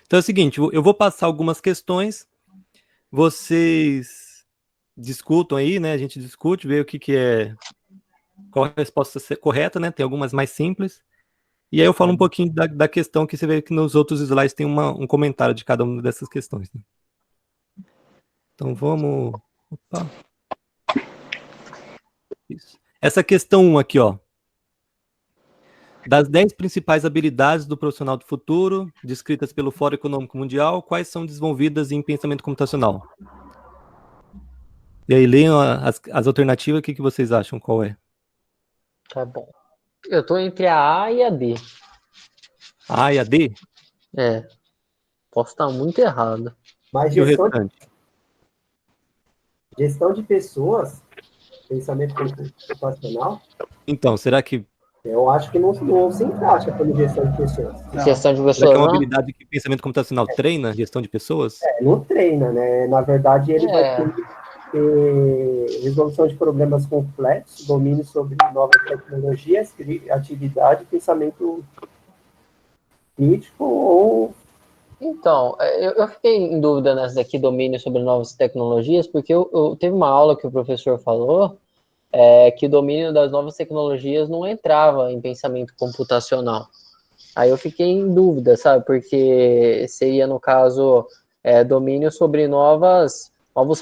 Então é o seguinte, eu vou passar algumas questões, vocês discutam aí, né? A gente discute, vê o que é, qual a resposta correta, né? Tem algumas mais simples. E aí eu falo um pouquinho da questão que você vê que nos outros slides tem um comentário de cada uma dessas questões. Né? Então vamos... Opa. Isso. Essa questão 1 aqui, ó. Das 10 principais habilidades do profissional do futuro, descritas pelo Fórum Econômico Mundial, quais são desenvolvidas em pensamento computacional? E aí, leiam as alternativas, o que vocês acham? Qual é? Tá bom. Eu tô entre a A e a D. A e a D? É. Posso estar muito errado. Mas E o restante? Gestão de pessoas, pensamento computacional, Então, será que... eu acho que não se encaixa como gestão de pessoas. Não. Gestão de pessoas, será que é uma habilidade que pensamento computacional treina, gestão de pessoas? Não treina, né? Na verdade, ele vai ter resolução de problemas complexos, domínio sobre novas tecnologias, criatividade, pensamento crítico ou... Então, eu fiquei em dúvida nessa daqui, domínio sobre novas tecnologias, porque eu teve uma aula que o professor falou que o domínio das novas tecnologias não entrava em pensamento computacional. Aí eu fiquei em dúvida, sabe? Porque seria, no caso, domínio sobre novos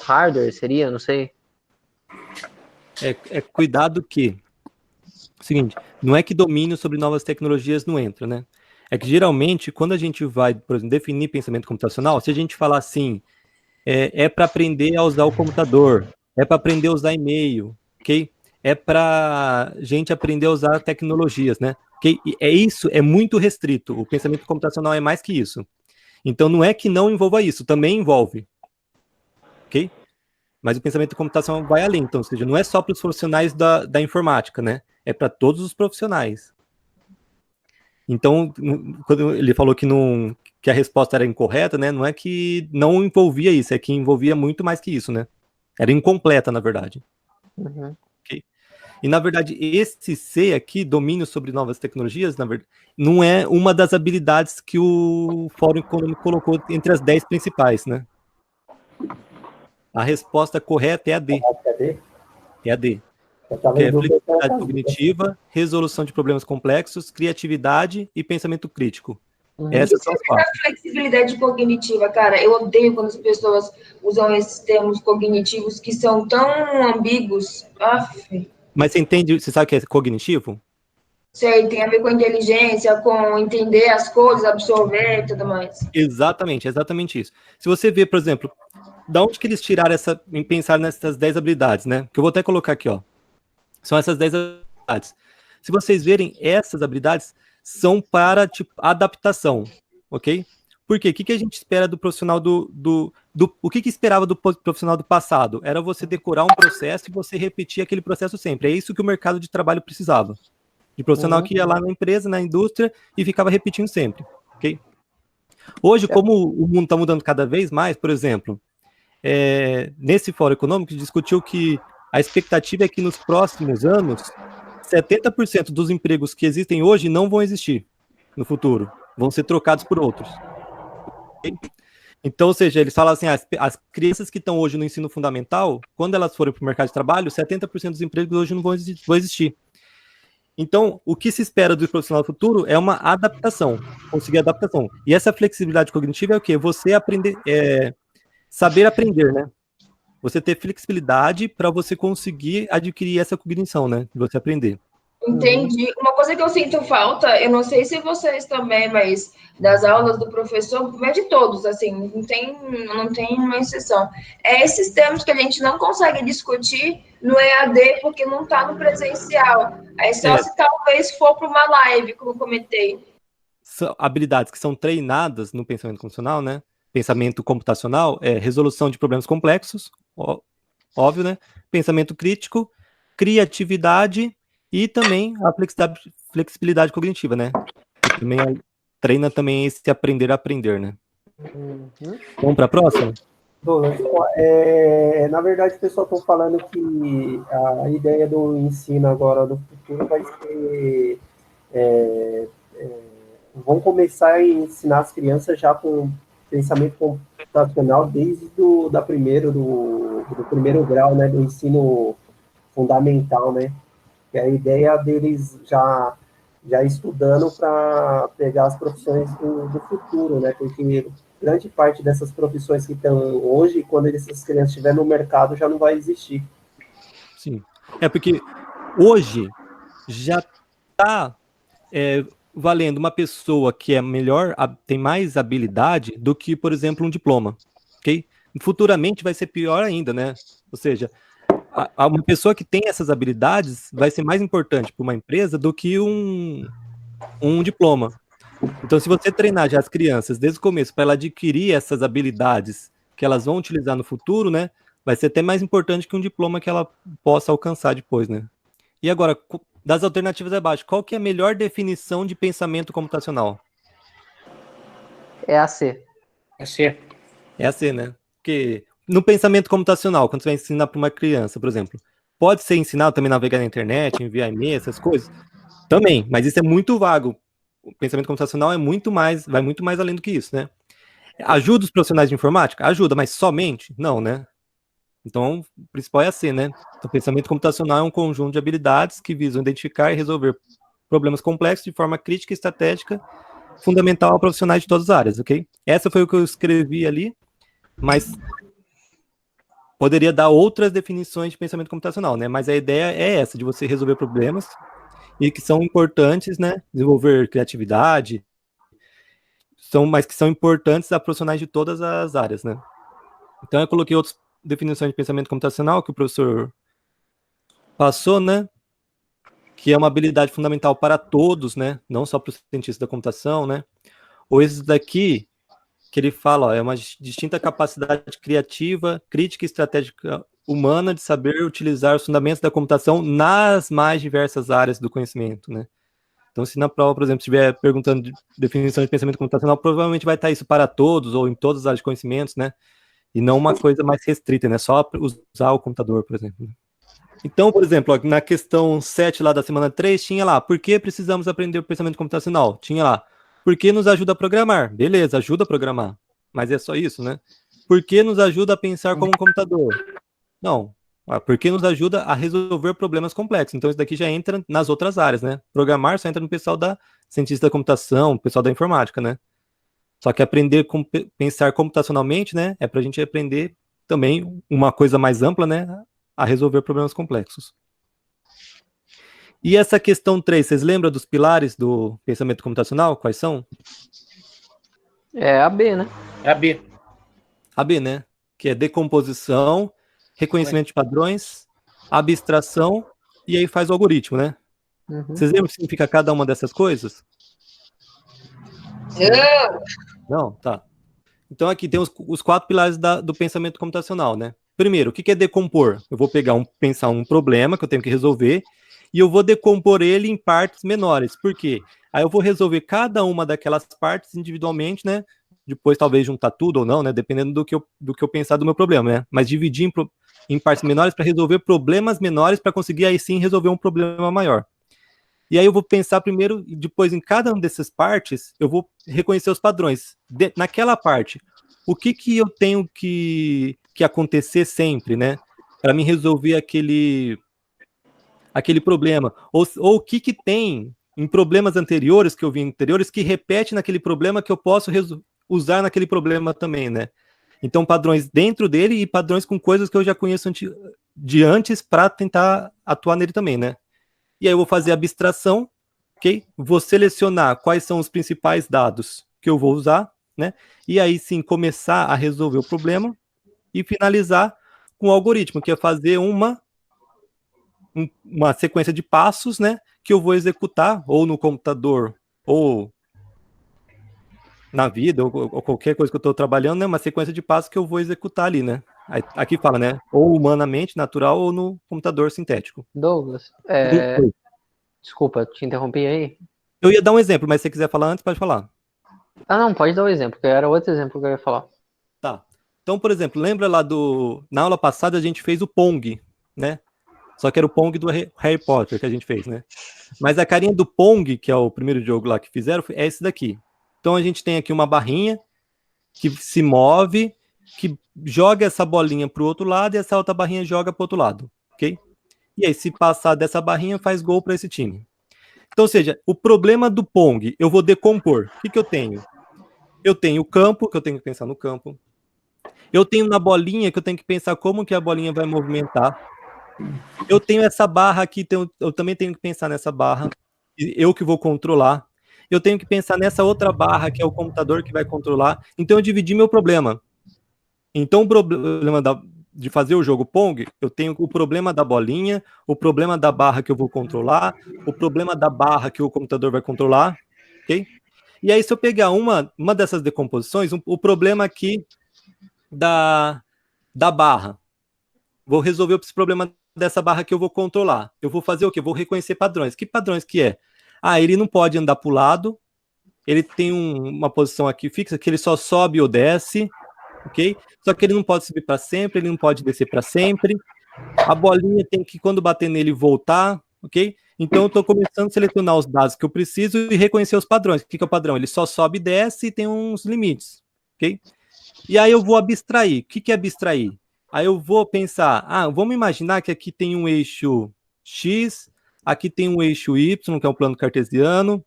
hardware, seria? Não sei. Cuidado que... Seguinte, não é que domínio sobre novas tecnologias não entra, né? É que geralmente, quando a gente vai, por exemplo, definir pensamento computacional, se a gente falar assim, para aprender a usar o computador, é para aprender a usar e-mail, ok? É para gente aprender a usar tecnologias, né? Okay? Isso, é muito restrito. O pensamento computacional é mais que isso. Então, não é que não envolva isso, também envolve, ok? Mas o pensamento computacional vai além, então, ou seja, não é só para os profissionais da informática, né? É para todos os profissionais. Então, quando ele falou que a resposta era incorreta, né? Não é que não envolvia isso, é que envolvia muito mais que isso, né? Era incompleta, na verdade. Uhum. Okay? E, na verdade, esse C aqui, domínio sobre novas tecnologias, na verdade, não é uma das habilidades que o Fórum Econômico colocou entre as 10 principais, né? A resposta correta é a D. É a D. Que é flexibilidade cognitiva, resolução de problemas complexos, criatividade e pensamento crítico. Essas são as quatro. Flexibilidade cognitiva, cara, eu odeio quando as pessoas usam esses termos cognitivos que são tão ambíguos. Aff. Mas você entende, você sabe o que é cognitivo? Sei, tem a ver com inteligência, com entender as coisas, absorver e tudo mais. Exatamente, exatamente isso. Se você vê, por exemplo, da onde que eles tiraram em pensar nessas 10 habilidades, né? Que eu vou até colocar aqui, ó. São essas 10 habilidades. Se vocês verem, essas habilidades são para, tipo, adaptação, ok? Por quê? O que a gente espera do profissional o que esperava do profissional do passado? Era você decorar um processo e você repetir aquele processo sempre. É isso que o mercado de trabalho precisava. De profissional que ia lá na empresa, na indústria, e ficava repetindo sempre, ok? Hoje, como o mundo está mudando cada vez mais, por exemplo, nesse Fórum Econômico, discutiu que a expectativa é que nos próximos anos, 70% dos empregos que existem hoje não vão existir no futuro, vão ser trocados por outros. Okay? Então, ou seja, eles falam assim, as crianças que estão hoje no ensino fundamental, quando elas forem para o mercado de trabalho, 70% dos empregos hoje não vão existir. Então, o que se espera do profissional do futuro é uma adaptação, conseguir adaptação. E essa flexibilidade cognitiva é o quê? Você aprender, saber aprender, né? Você ter flexibilidade para você conseguir adquirir essa cognição, né? De você aprender. Entendi. Uma coisa que eu sinto falta, eu não sei se vocês também, mas das aulas do professor, mas de todos, assim, não tem uma exceção. É esses termos que a gente não consegue discutir no EAD porque não está no presencial. Aí só se talvez for para uma live, como eu comentei. São habilidades que são treinadas no pensamento computacional, né? Pensamento computacional é resolução de problemas complexos, óbvio, né? Pensamento crítico, criatividade e também a flexibilidade cognitiva, né? Que também treina também esse aprender a aprender, né? Vamos para a próxima? Na verdade, o pessoal está falando que a ideia do ensino agora no futuro vai ser vão começar a ensinar as crianças já com pensamento computacional desde do primeiro grau, né, do ensino fundamental, né? Que é a ideia deles já estudando para pegar as profissões do futuro, né? Porque grande parte dessas profissões que estão hoje, quando essas crianças estiverem no mercado, já não vai existir. Sim. É porque hoje já está valendo uma pessoa que é melhor, tem mais habilidade do que, por exemplo, um diploma, ok? Futuramente vai ser pior ainda, né? Ou seja, uma pessoa que tem essas habilidades vai ser mais importante para uma empresa do que um diploma. Então, se você treinar já as crianças desde o começo para ela adquirir essas habilidades que elas vão utilizar no futuro, né? Vai ser até mais importante que um diploma que ela possa alcançar depois, né? E agora, das alternativas abaixo, qual que é a melhor definição de pensamento computacional? É a C. É C. É a C, né? Porque no pensamento computacional, quando você vai ensinar para uma criança, por exemplo, pode ser ensinado também a navegar na internet, enviar e-mail, essas coisas? Também, mas isso é muito vago. O pensamento computacional vai muito mais além do que isso, né? Ajuda os profissionais de informática? Ajuda, mas somente? Não, né? Então, o principal é a C, né? Então, o pensamento computacional é um conjunto de habilidades que visam identificar e resolver problemas complexos de forma crítica e estratégica, fundamental a profissionais de todas as áreas, ok? Essa foi o que eu escrevi ali, mas poderia dar outras definições de pensamento computacional, né? Mas a ideia é essa, de você resolver problemas e que são importantes, né? Desenvolver criatividade, mas que são importantes a profissionais de todas as áreas, né? Então eu coloquei outras definições de pensamento computacional que o professor passou, né? Que é uma habilidade fundamental para todos, né? Não só para os cientistas da computação, né? Ou esse daqui, que ele fala, ó, é uma distinta capacidade criativa, crítica e estratégica humana de saber utilizar os fundamentos da computação nas mais diversas áreas do conhecimento, né? Então, se na prova, por exemplo, estiver perguntando de definição de pensamento computacional, provavelmente vai estar isso para todos ou em todas as áreas de conhecimentos, né? E não uma coisa mais restrita, né? Só usar o computador, por exemplo. Então, por exemplo, ó, na questão 7 lá da semana 3, tinha lá, por que precisamos aprender o pensamento computacional? Tinha lá, por que nos ajuda a programar? Beleza, ajuda a programar. Mas é só isso, né? Por que nos ajuda a pensar como um computador? Não. Porque nos ajuda a resolver problemas complexos. Então, isso daqui já entra nas outras áreas, né? Programar só entra no pessoal da cientista da computação, pessoal da informática, né? Só que aprender pensar computacionalmente, né? É para a gente aprender também uma coisa mais ampla, né? A resolver problemas complexos. E essa questão 3, vocês lembram dos pilares do pensamento computacional? Quais são? É a B, né? É a B. A B, né? Que é decomposição, reconhecimento de padrões, abstração, e aí faz o algoritmo, né? Uhum. Vocês lembram o que significa cada uma dessas coisas? Não? Tá. Então aqui tem os 4 pilares do pensamento computacional, né? Primeiro, o que é decompor? Eu vou pensar um problema que eu tenho que resolver e eu vou decompor ele em partes menores. Por quê? Aí eu vou resolver cada uma daquelas partes individualmente, né? Depois talvez juntar tudo ou não, né? Dependendo do que eu pensar do meu problema, né? Mas dividir em partes menores para resolver problemas menores para conseguir aí sim resolver um problema maior. E aí eu vou pensar primeiro, e depois em cada uma dessas partes, eu vou reconhecer os padrões. Naquela parte, o que eu tenho que acontecer sempre, né? Para mim resolver aquele problema. Ou o que tem em problemas anteriores, que eu vi anteriores, que repete naquele problema que eu posso usar naquele problema também, né? Então, padrões dentro dele e padrões com coisas que eu já conheço de antes para tentar atuar nele também, né? E aí eu vou fazer a abstração, ok? Vou selecionar quais são os principais dados que eu vou usar, né? E aí sim começar a resolver o problema e finalizar com o algoritmo, que é fazer uma sequência de passos, né? Que eu vou executar ou no computador ou na vida ou qualquer coisa que eu estou trabalhando, né? Uma sequência de passos que eu vou executar ali, né? Aqui fala, né? Ou humanamente, natural, ou no computador sintético. Douglas, desculpa, te interrompi aí. Eu ia dar um exemplo, mas se você quiser falar antes, pode falar. Ah, não, pode dar o exemplo, que era outro exemplo que eu ia falar. Tá. Então, por exemplo, lembra lá na aula passada a gente fez o Pong, né? Só que era o Pong do Harry Potter que a gente fez, né? Mas a carinha do Pong, que é o primeiro jogo lá que fizeram, é esse daqui. Então a gente tem aqui uma barrinha que se move, que joga essa bolinha pro outro lado e essa outra barrinha joga pro outro lado, ok? E aí, se passar dessa barrinha, faz gol para esse time. Então, ou seja, o problema do Pong, eu vou decompor. O que eu tenho? Eu tenho o campo, que eu tenho que pensar no campo. Eu tenho na bolinha, que eu tenho que pensar como que a bolinha vai movimentar. Eu tenho essa barra aqui, eu também tenho que pensar nessa barra. Eu que vou controlar. Eu tenho que pensar nessa outra barra, que é o computador que vai controlar. Então, eu dividi meu problema. Então, o problema de fazer o jogo Pong, eu tenho o problema da bolinha, o problema da barra que eu vou controlar, o problema da barra que o computador vai controlar, ok? E aí, se eu pegar uma dessas decomposições, o problema aqui da barra, vou resolver esse problema dessa barra que eu vou controlar. Eu vou fazer o quê? Eu vou reconhecer padrões. Que padrões que é? Ele não pode andar para o lado, ele tem uma posição aqui fixa, que ele só sobe ou desce, ok? Só que ele não pode subir para sempre, ele não pode descer para sempre. A bolinha tem que, quando bater nele, voltar, ok? Então, eu estou começando a selecionar os dados que eu preciso e reconhecer os padrões. O que é o padrão? Ele só sobe e desce e tem uns limites, ok? E aí eu vou abstrair. O que é abstrair? Aí eu vou pensar, vamos imaginar que aqui tem um eixo X, aqui tem um eixo Y, que é um plano cartesiano.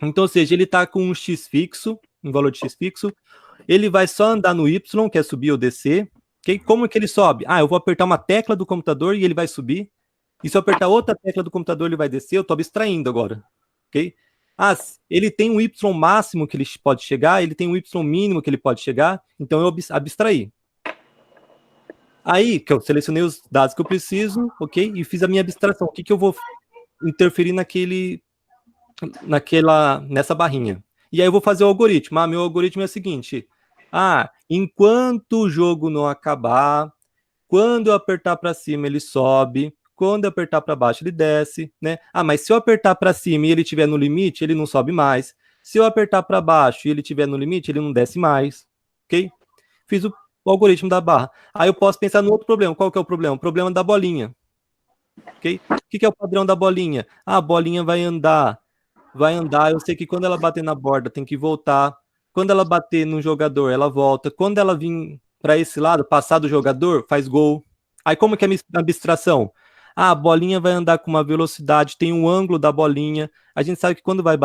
Então, ou seja, ele está com um X fixo, um valor de X fixo. Ele vai só andar no Y, que é subir ou descer. Okay? Como é que ele sobe? Eu vou apertar uma tecla do computador e ele vai subir. E se eu apertar outra tecla do computador, ele vai descer. Eu estou abstraindo agora. Ok? Ele tem um Y máximo que ele pode chegar, ele tem um Y mínimo que ele pode chegar. Então eu abstraí. Aí, que eu selecionei os dados que eu preciso, ok? E fiz a minha abstração. O que eu vou interferir nessa barrinha? E aí eu vou fazer o algoritmo. Meu algoritmo é o seguinte. Enquanto o jogo não acabar, quando eu apertar para cima, ele sobe. Quando eu apertar para baixo, ele desce, né? Mas se eu apertar para cima e ele estiver no limite, ele não sobe mais. Se eu apertar para baixo e ele estiver no limite, ele não desce mais, ok? Fiz o algoritmo da barra. Aí eu posso pensar no outro problema. Qual que é o problema? O problema da bolinha, ok? O que é o padrão da bolinha? A bolinha vai andar. Eu sei que quando ela bater na borda, tem que voltar. Quando ela bater no jogador, ela volta. Quando ela vir para esse lado, passar do jogador, faz gol. Aí como que é a abstração? A bolinha vai andar com uma velocidade, tem um ângulo da bolinha. A gente sabe que quando vai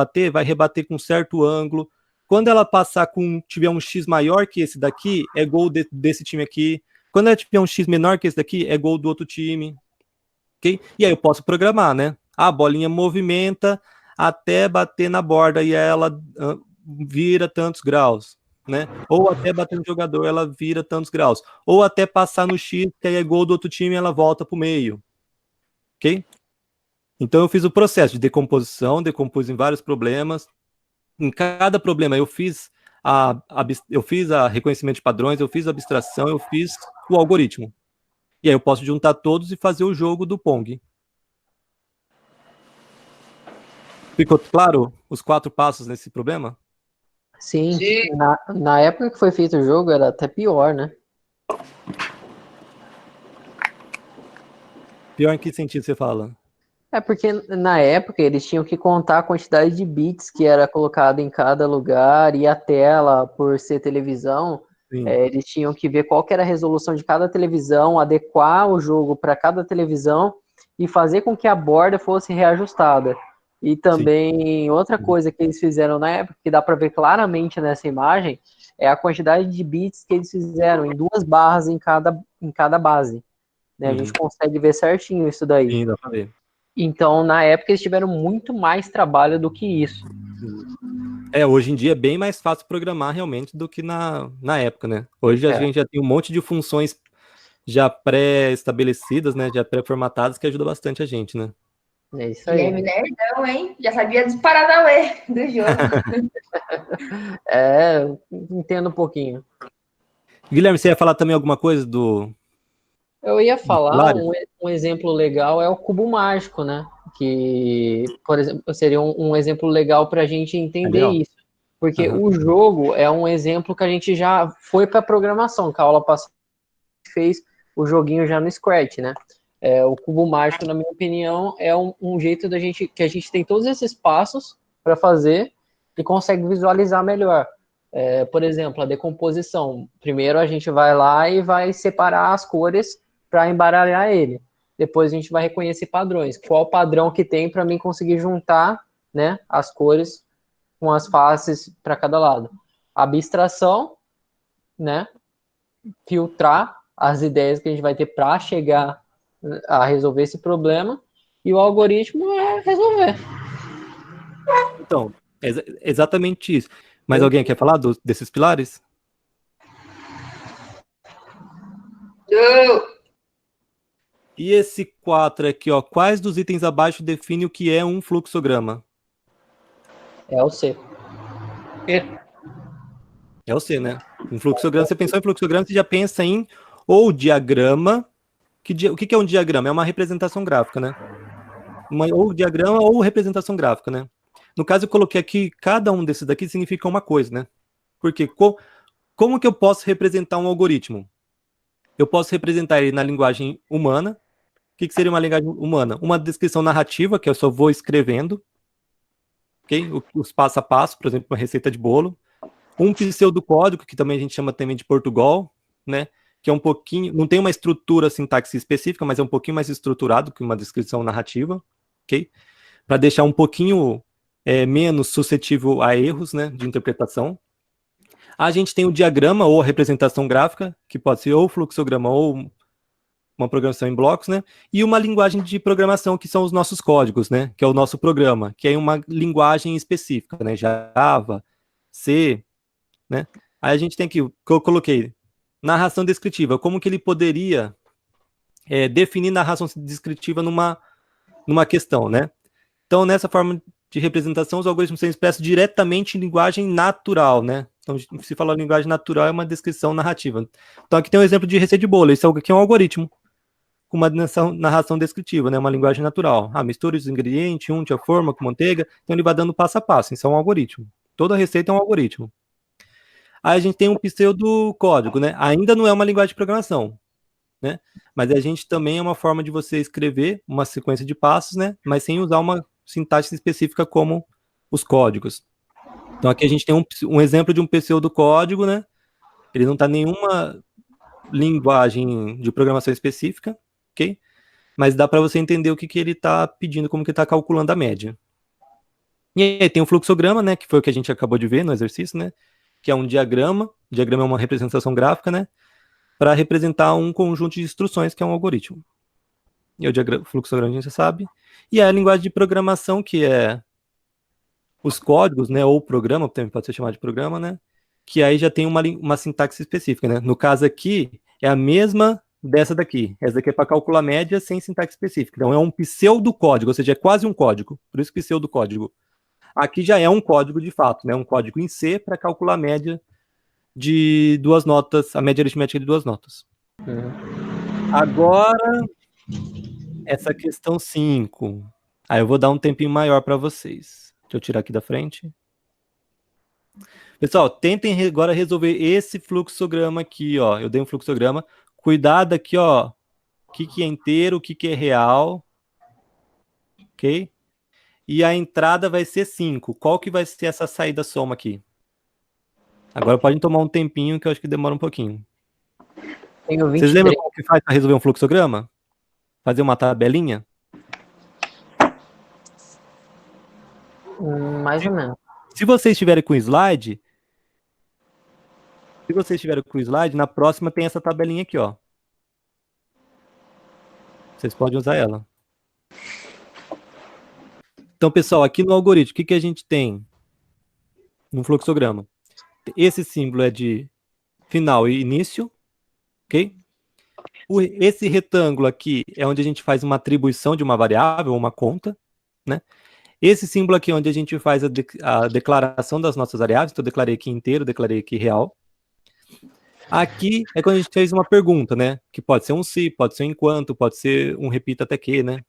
rebater com um certo ângulo. Quando ela passar tiver um X maior que esse daqui, é gol desse time aqui. Quando ela tiver um X menor que esse daqui, é gol do outro time. Okay? E aí eu posso programar, né? A bolinha movimenta até bater na borda e ela vira tantos graus, né? Ou até bater no jogador, ela vira tantos graus. Ou até passar no X, que aí é gol do outro time e ela volta para o meio. Ok? Então eu fiz o processo de decomposição, decompus em vários problemas. Em cada problema eu fiz a reconhecimento de padrões, eu fiz a abstração, eu fiz o algoritmo. E aí eu posso juntar todos e fazer o jogo do Pong. Ficou claro os 4 passos nesse problema? Sim. Na época que foi feito o jogo era até pior, né? Pior em que sentido você fala? É porque na época eles tinham que contar a quantidade de bits que era colocada em cada lugar e a tela, por ser televisão, eles tinham que ver qual que era a resolução de cada televisão, adequar o jogo para cada televisão e fazer com que a borda fosse reajustada. E também outra coisa que eles fizeram na época, que dá para ver claramente nessa imagem, é a quantidade de bits que eles fizeram em 2 barras em cada base. Né? A gente consegue ver certinho isso daí. Sim, dá pra ver. Então, na época, eles tiveram muito mais trabalho do que isso. Hoje em dia é bem mais fácil programar realmente do que na época, né? Hoje a gente já tem um monte de funções já pré-estabelecidas, né? Já pré-formatadas, que ajuda bastante a gente, né? É isso aí. Guilherme nerdão, hein? Já sabia dos paranauê do jogo. Entendo um pouquinho. Guilherme, você ia falar também alguma coisa do... Eu ia falar, um exemplo legal é o cubo mágico, né? Que, por exemplo, seria um exemplo legal para a gente entender isso. Porque o jogo é um exemplo que a gente já foi para programação, que a aula passada fez o joguinho já no Scratch, né? O cubo mágico, na minha opinião, é um jeito que a gente tem todos esses passos para fazer e consegue visualizar melhor. Por exemplo, a decomposição. Primeiro a gente vai lá e vai separar as cores para embaralhar ele. Depois a gente vai reconhecer padrões. Qual padrão que tem para mim conseguir juntar, né, as cores com as faces para cada lado. Abstração, né, filtrar as ideias que a gente vai ter para chegar a resolver esse problema, e o algoritmo é resolver. Então, exatamente isso. Mas alguém quer falar desses pilares? E esse 4 aqui, ó, quais dos itens abaixo define o que é um fluxograma? É o C. É o C, né? Um fluxograma, você pensou em fluxograma, você já pensa em ou diagrama. O que é um diagrama? É uma representação gráfica, né? Ou diagrama ou representação gráfica, né? No caso, eu coloquei aqui, cada um desses daqui significa uma coisa, né? Porque como que eu posso representar um algoritmo? Eu posso representar ele na linguagem humana. O que seria uma linguagem humana? Uma descrição narrativa, que eu só vou escrevendo, ok? Os passo a passo, por exemplo, uma receita de bolo. Um pseudocódigo, que também a gente chama também de Portugal, né? Que é um pouquinho, não tem uma estrutura sintaxe específica, mas é um pouquinho mais estruturado que uma descrição narrativa, ok? Para deixar um pouquinho menos suscetível a erros, né, de interpretação. A gente tem o diagrama ou a representação gráfica, que pode ser ou fluxograma ou uma programação em blocos, né? E uma linguagem de programação, que são os nossos códigos, né? Que é o nosso programa, que é uma linguagem específica, né? Java, C, né? Aí a gente tem aqui, o que eu coloquei, narração descritiva. Como que ele poderia definir narração descritiva numa questão, né? Então, nessa forma de representação, os algoritmos são expressos diretamente em linguagem natural, né? Então, se falar linguagem natural, é uma descrição narrativa. Então, aqui tem um exemplo de receita de bolo. Esse aqui é um algoritmo com uma narração descritiva, né? Uma linguagem natural. Mistura os ingredientes, unte a forma com manteiga. Então, ele vai dando passo a passo. Isso é um algoritmo. Toda receita é um algoritmo. Aí a gente tem um pseudocódigo, né? Ainda não é uma linguagem de programação, né? Mas a gente também é uma forma de você escrever uma sequência de passos, né? Mas sem usar uma sintaxe específica como os códigos. Então aqui a gente tem um exemplo de um pseudocódigo, né? Ele não está em nenhuma linguagem de programação específica, ok? Mas dá para você entender o que ele está pedindo, como que está calculando a média. E aí tem um fluxograma, né? Que foi o que a gente acabou de ver no exercício, né? Que é um diagrama. O diagrama é uma representação gráfica, né? Para representar um conjunto de instruções, que é um algoritmo. E o fluxograma a gente já sabe. E a linguagem de programação, que é os códigos, né? Ou programa, também pode ser chamado de programa, né? Que aí já tem uma sintaxe específica, né? No caso aqui, é a mesma dessa daqui. Essa daqui é para calcular média sem sintaxe específica. Então é um pseudocódigo, ou seja, é quase um código. Por isso pseudocódigo. Aqui já é um código de fato, né? Um código em C para calcular a média de 2 notas, a média aritmética de 2 notas. Agora, essa questão 5. Aí eu vou dar um tempinho maior para vocês. Deixa eu tirar aqui da frente. Pessoal, tentem agora resolver esse fluxograma aqui, ó. Eu dei um fluxograma. Cuidado aqui, ó. O que é inteiro, o que é real. Ok? E a entrada vai ser 5. Qual que vai ser essa saída soma aqui? Agora podem tomar um tempinho, que eu acho que demora um pouquinho. Vocês lembram como que faz para resolver um fluxograma? Fazer uma tabelinha? Mais ou menos. Se vocês estiverem com slide, na próxima tem essa tabelinha aqui, ó. Vocês podem usar ela. Então, pessoal, aqui no algoritmo, o que a gente tem no fluxograma? Esse símbolo é de final e início, ok? Esse retângulo aqui é onde a gente faz uma atribuição de uma variável, uma conta, né? Esse símbolo aqui é onde a gente faz a declaração das nossas variáveis. Então, eu declarei aqui inteiro, declarei aqui real. Aqui é quando a gente fez uma pergunta, né? Que pode ser um se, pode ser um enquanto, pode ser um repita até que, né?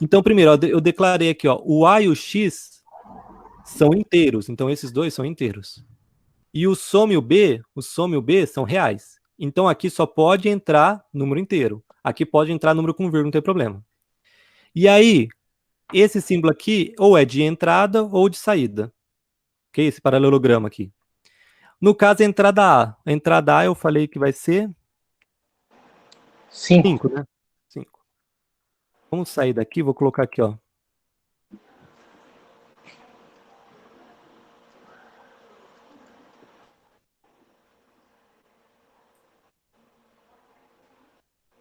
Então, primeiro, eu declarei aqui, ó, o A e o X são inteiros. Então, esses dois são inteiros. E o soma e o B são reais. Então aqui só pode entrar número inteiro. Aqui pode entrar número com vírgula, não tem problema. E aí, esse símbolo aqui ou é de entrada ou de saída. Ok? Esse paralelograma aqui. No caso, a entrada A. A entrada A eu falei que vai ser 5, né? 5. Vamos sair daqui, vou colocar aqui, ó.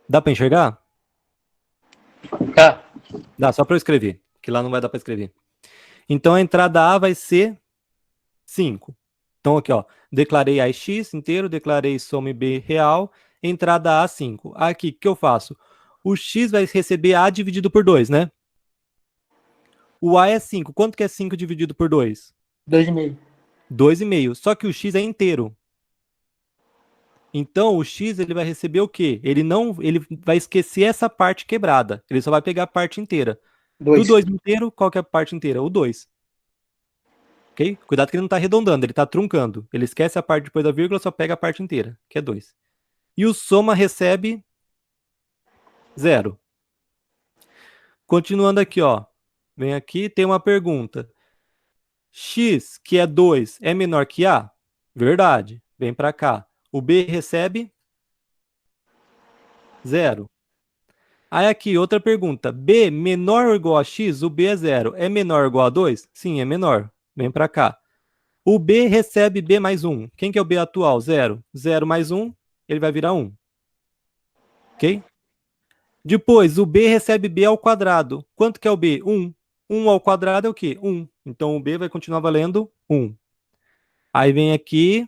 Dá para enxergar? Tá. Dá, só para eu escrever, que lá não vai dar para escrever. Então a entrada A vai ser 5. Então aqui, ó, declarei A e X inteiro, declarei soma e B real, entrada A 5. Aqui, o que eu faço? O X vai receber A dividido por 2, né? O A é 5. Quanto que é 5 dividido por 2? 2,5. 2,5. Só que o X é inteiro. Então o X ele vai receber o quê? Ele vai esquecer essa parte quebrada. Ele só vai pegar a parte inteira. 2. Do 2 inteiro, qual que é a parte inteira? O 2. Ok? Cuidado que ele não está arredondando, ele está truncando. Ele esquece a parte depois da vírgula, só pega a parte inteira, que é 2. E o soma recebe 0. Continuando aqui, ó. Vem aqui, tem uma pergunta. X, que é 2, é menor que A? Verdade. Vem para cá. O B recebe 0. Aí aqui, outra pergunta. B menor ou igual a X? O B é 0. É menor ou igual a 2? Sim, é menor. Vem para cá. O B recebe B mais 1. Quem que é o B atual? 0. 0 mais 1, ele vai virar 1. Ok? Depois, o B recebe B ao quadrado. Quanto que é o B? 1. 1 ao quadrado é o quê? 1. Então, o B vai continuar valendo 1. Aí vem aqui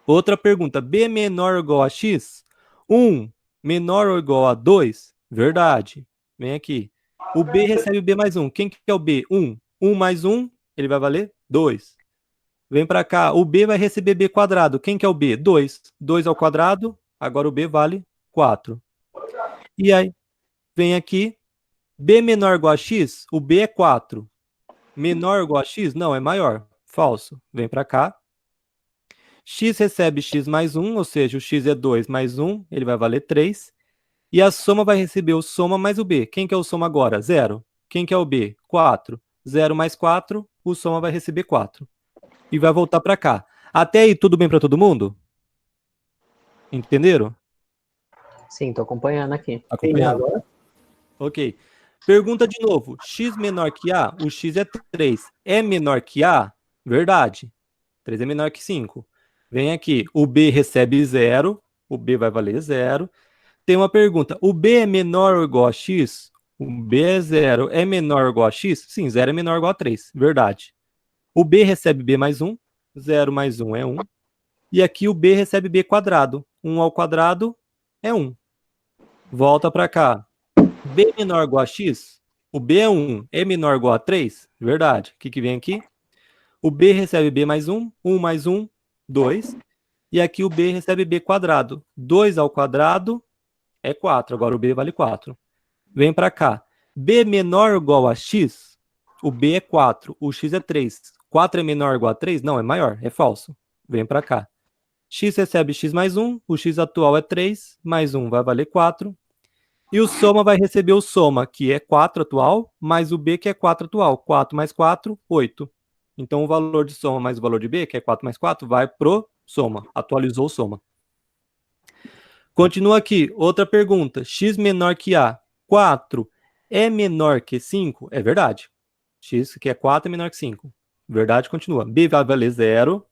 outra pergunta. B menor ou igual a X? 1 menor ou igual a 2? Verdade. Vem aqui. O B recebe B mais 1. Quem que é o B? 1. 1 mais 1, ele vai valer 2. Vem para cá. O B vai receber B quadrado. Quem que é o B? 2. 2 ao quadrado. Agora o B vale 4. E aí, vem aqui. B menor ou igual a X? O B é 4. Menor ou igual a X? Não, é maior. Falso. Vem para cá. X recebe X mais 1, ou seja, o X é 2 mais 1, ele vai valer 3. E a soma vai receber o soma mais o B. Quem que é o soma agora? 0. Quem que é o B? 4. 0 mais 4, o soma vai receber 4. E vai voltar para cá. Até aí, tudo bem para todo mundo? Entenderam? Sim, tô acompanhando aqui. Acompanhando? Agora? Ok. Pergunta de novo. X menor que A? O X é 3. É menor que A? Verdade. 3 é menor que 5. Vem aqui. O B recebe 0. O B vai valer 0. Tem uma pergunta. O B é menor ou igual a X? O B é 0. É menor ou igual a X? Sim, 0 é menor ou igual a 3. Verdade. O B recebe B mais 1. 0 mais 1 é 1. E aqui o B recebe B quadrado. 1 ao quadrado é 1. Volta para cá. B menor ou igual a X? O B é 1. É menor ou igual a 3? Verdade. O que vem aqui? O B recebe B mais 1. 1 mais 1, 2. E aqui o B recebe B quadrado. 2 ao quadrado é 4. Agora o B vale 4. Vem para cá. B menor ou igual a X? O B é 4. O X é 3. 4 é menor ou igual a 3? Não, é maior. É falso. Vem para cá. X recebe X mais 1. O X atual é 3. Mais 1 vai valer 4. E o soma vai receber o soma, que é 4 atual, mais o B, que é 4 atual. 4 mais 4, 8. Então, o valor de soma mais o valor de B, que é 4 mais 4, vai pro soma. Atualizou o soma. Continua aqui. Outra pergunta. X menor que A. 4 é menor que 5? É verdade. X, que é 4, é menor que 5. Verdade, continua. B vai valer 0.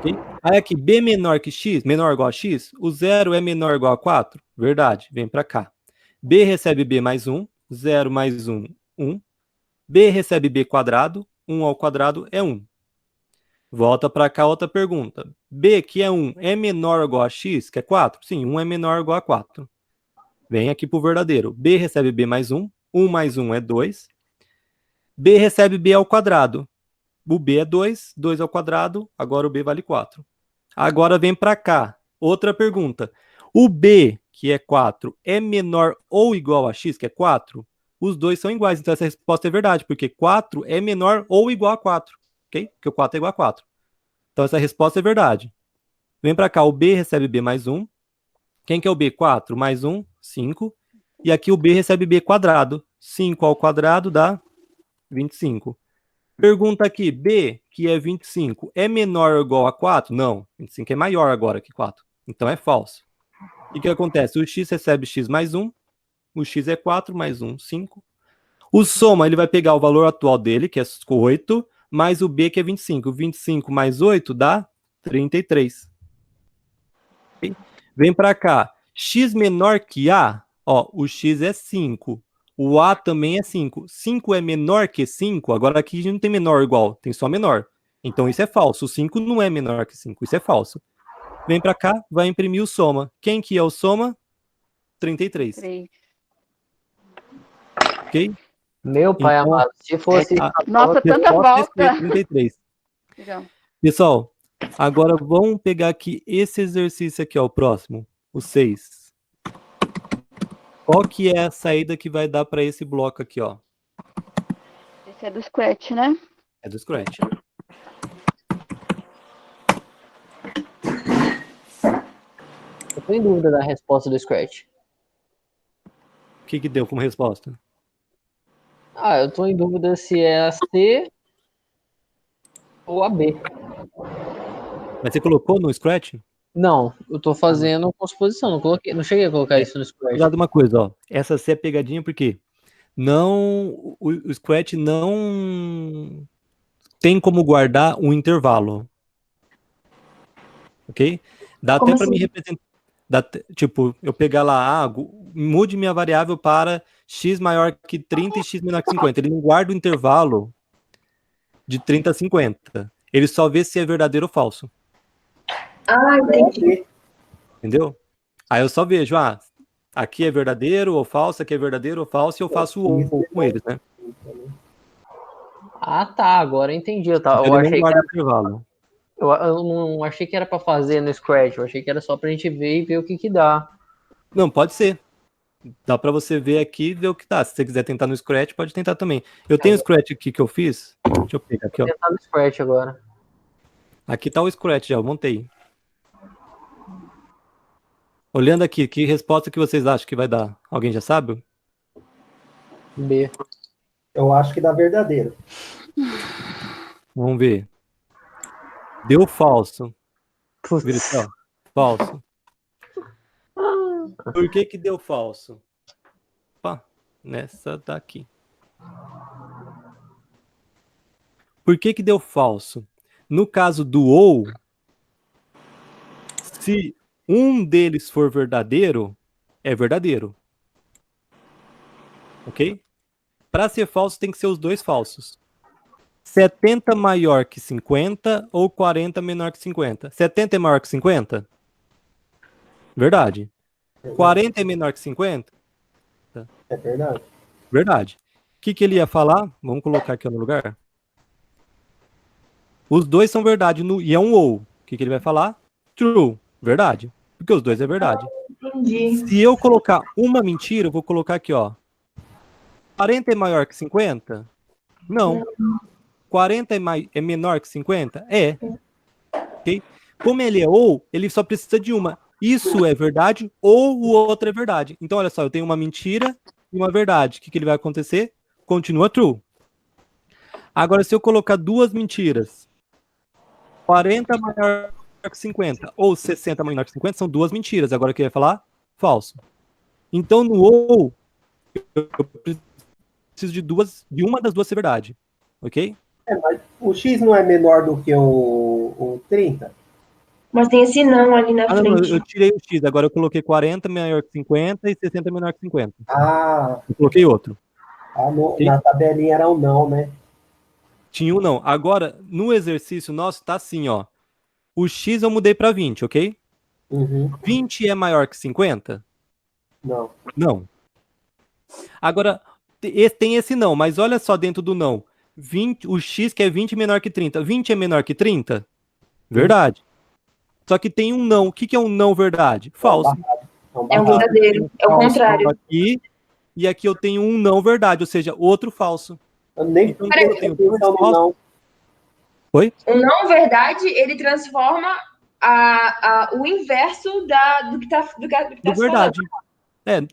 Okay? Aí aqui, B menor que X, menor ou igual a X, o 0 é menor ou igual a 4? Verdade, vem para cá. B recebe B mais 1, 0 mais 1, 1. B recebe B quadrado, 1 ao quadrado é 1. Volta para cá outra pergunta. B, que é 1, é menor ou igual a X, que é 4? Sim, 1 é menor ou igual a 4. Vem aqui para o verdadeiro. B recebe B mais 1, 1 mais 1 é 2. B recebe B ao quadrado. O B é 2, 2 ao quadrado, agora o B vale 4. Agora vem para cá. Outra pergunta. O B, que é 4, é menor ou igual a X, que é 4? Os dois são iguais, então essa resposta é verdade, porque 4 é menor ou igual a 4, ok? Porque o 4 é igual a 4. Então essa resposta é verdade. Vem para cá, o B recebe B mais 1. Quem que é o B? 4 mais 1, 5. E aqui o B recebe B quadrado. 5 ao quadrado dá 25. Pergunta aqui, B, que é 25, é menor ou igual a 4? Não, 25 é maior agora que 4. Então é falso. E o que acontece? O X recebe X mais 1. O X é 4 mais 1, 5. O soma, ele vai pegar o valor atual dele, que é 8, mais o B, que é 25. 25 mais 8 dá 33. Okay? Vem para cá. X menor que A, ó, o X é 5. O A também é 5. 5 é menor que 5. Agora aqui não tem menor igual, tem só menor. Então isso é falso. O 5 não é menor que 5. Isso é falso. Vem para cá, vai imprimir o soma. Quem que é o soma? 33. 3. Ok? Meu pai Então, amado, se fosse... Nossa, tanta volta. 33. Legal. Pessoal, agora vamos pegar aqui esse exercício aqui, ó, o próximo. O 6. Qual que é a saída que vai dar para esse bloco aqui, ó? Esse é do Scratch, né? É do Scratch. Eu tô em dúvida da resposta do Scratch. O que deu como resposta? Ah, eu tô em dúvida se é a C ou a B. Mas você colocou no Scratch? Não, eu tô fazendo com suposição, não cheguei a colocar isso no Scratch. Cuidado uma coisa, ó. Essa C é pegadinha porque não, o Scratch não tem como guardar um intervalo. Ok? Dá Como até para assim? me representar. Tipo, eu pegar lá, mude minha variável para x maior que 30 e x menor que 50. Ele não guarda o intervalo de 30 a 50. Ele só vê se é verdadeiro ou falso. Ah, entendi. Entendeu? Aí eu só vejo, aqui é verdadeiro ou falso, aqui é verdadeiro ou falso, e eu faço o ou com eles, né? Ah, tá, agora eu entendi. Eu Ele não guarda o intervalo. eu não achei que era pra fazer no Scratch, eu achei que era só pra gente ver e ver o que dá. Não, pode ser. Dá pra você ver aqui e ver o que dá. Se você quiser tentar no Scratch, pode tentar também. Eu tenho o Scratch aqui que eu fiz. Deixa eu pegar aqui, ó. Vou tentar no Scratch agora. Aqui tá o Scratch já, eu montei. Olhando aqui, que resposta que vocês acham que vai dar? Alguém já sabe? B. Eu acho que dá verdadeiro. Vamos ver. Deu falso. Putz. Vira aqui, ó. Falso. Por que deu falso? Opa, nessa daqui. Por que deu falso? No caso do ou, se um deles for verdadeiro, é verdadeiro. Ok? Para ser falso, tem que ser os dois falsos. 70 maior que 50 ou 40 menor que 50? 70 é maior que 50? Verdade. 40 é menor que 50? É verdade. Verdade. O que ele ia falar? Vamos colocar aqui no lugar. Os dois são verdade e é um ou. O que ele vai falar? True. Verdade. Porque os dois é verdade. Entendi. Se eu colocar uma mentira, eu vou colocar aqui, ó. 40 é maior que 50? Não. 40 é menor que 50? É. Ok? Como ele é ou, ele só precisa de uma. Isso é verdade ou o outro é verdade. Então, olha só, eu tenho uma mentira e uma verdade. O que ele vai acontecer? Continua true. Agora, se eu colocar duas mentiras, 40 maior que 50 ou 60 menor que 50, são duas mentiras. Agora o que ele vai falar? Falso. Então, no ou, eu preciso de uma das duas ser verdade. Ok? Mas o X não é menor do que o 30? Mas tem esse não ali na Não, frente. eu tirei o X, agora eu coloquei 40 maior que 50 e 60 menor que 50. Eu coloquei outro. Na tabelinha era um não, né? Tinha um não. Agora, no exercício nosso, tá assim, ó. O X eu mudei para 20, ok? Uhum. 20 é maior que 50? Não. Não. Agora, tem esse não, mas olha só dentro do não. 20, o X que é 20 menor que 30. 20 é menor que 30? Verdade. Só que tem um não. O que é um não verdade? Falso. É um verdadeiro. É o contrário. Aqui, e aqui eu tenho um não verdade, ou seja, outro falso. Eu nem então, eu tenho não. Oi? O não verdade, ele transforma o inverso do que está Do verdade.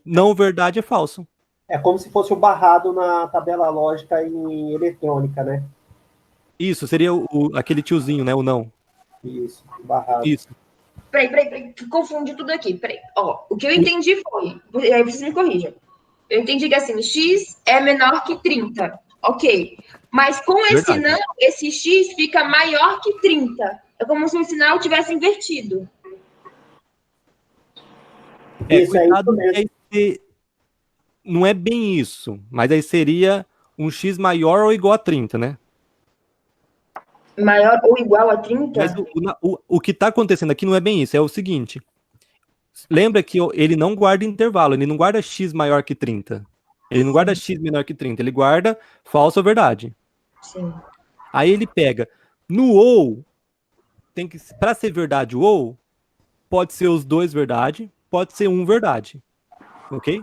Não verdade é falso. É como se fosse o barrado na tabela lógica em eletrônica, né? Isso, seria aquele tiozinho, né? O não. Isso, barrado. Isso. Peraí, confundi tudo aqui. Peraí. Ó, o que eu entendi foi, aí vocês me corrijam. Eu entendi que assim, x é menor que 30. Ok. Mas com esse não, esse x fica maior que 30. É como se o sinal tivesse invertido. Isso aí não é bem isso, mas aí seria um x maior ou igual a 30, né? Maior ou igual a 30? Mas o que está acontecendo aqui não é bem isso, é o seguinte. Lembra que ele não guarda intervalo, ele não guarda x maior que 30. Ele não guarda x menor que 30, ele guarda falso ou verdade. Sim. Aí ele pega, no ou, para ser verdade o ou, pode ser os dois verdade, pode ser um verdade. Ok?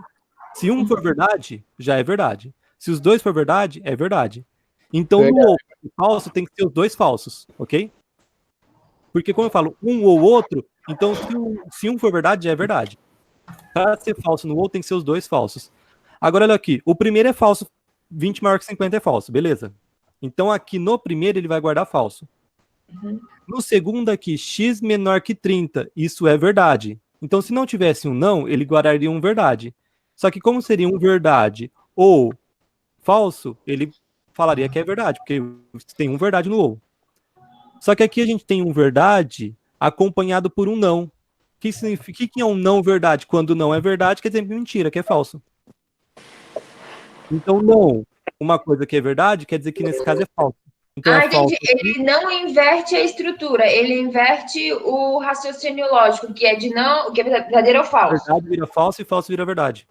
Se um for verdade, já é verdade. Se os dois for verdade, é verdade. Então, no ou falso, tem que ser os dois falsos, ok? Porque, como eu falo, um ou outro, então se um for verdade, já é verdade. Para ser falso no ou, tem que ser os dois falsos. Agora, olha aqui. O primeiro é falso. 20 maior que 50 é falso, beleza? Então, aqui no primeiro, ele vai guardar falso. No segundo aqui, x menor que 30, isso é verdade. Então, se não tivesse um não, ele guardaria um verdade. Só que como seria um verdade ou falso, ele falaria que é verdade, porque tem um verdade no ou. Só que aqui a gente tem um verdade acompanhado por um não. O que significa que é um não verdade? Quando não é verdade, quer dizer mentira, que é falso. Então, não, uma coisa que é verdade, quer dizer que nesse caso é falso. Então, entendi. Falso. Ele não inverte a estrutura, ele inverte o raciocínio lógico, que é de não, que é verdadeiro ou falso. Verdade vira falso e falso vira verdade.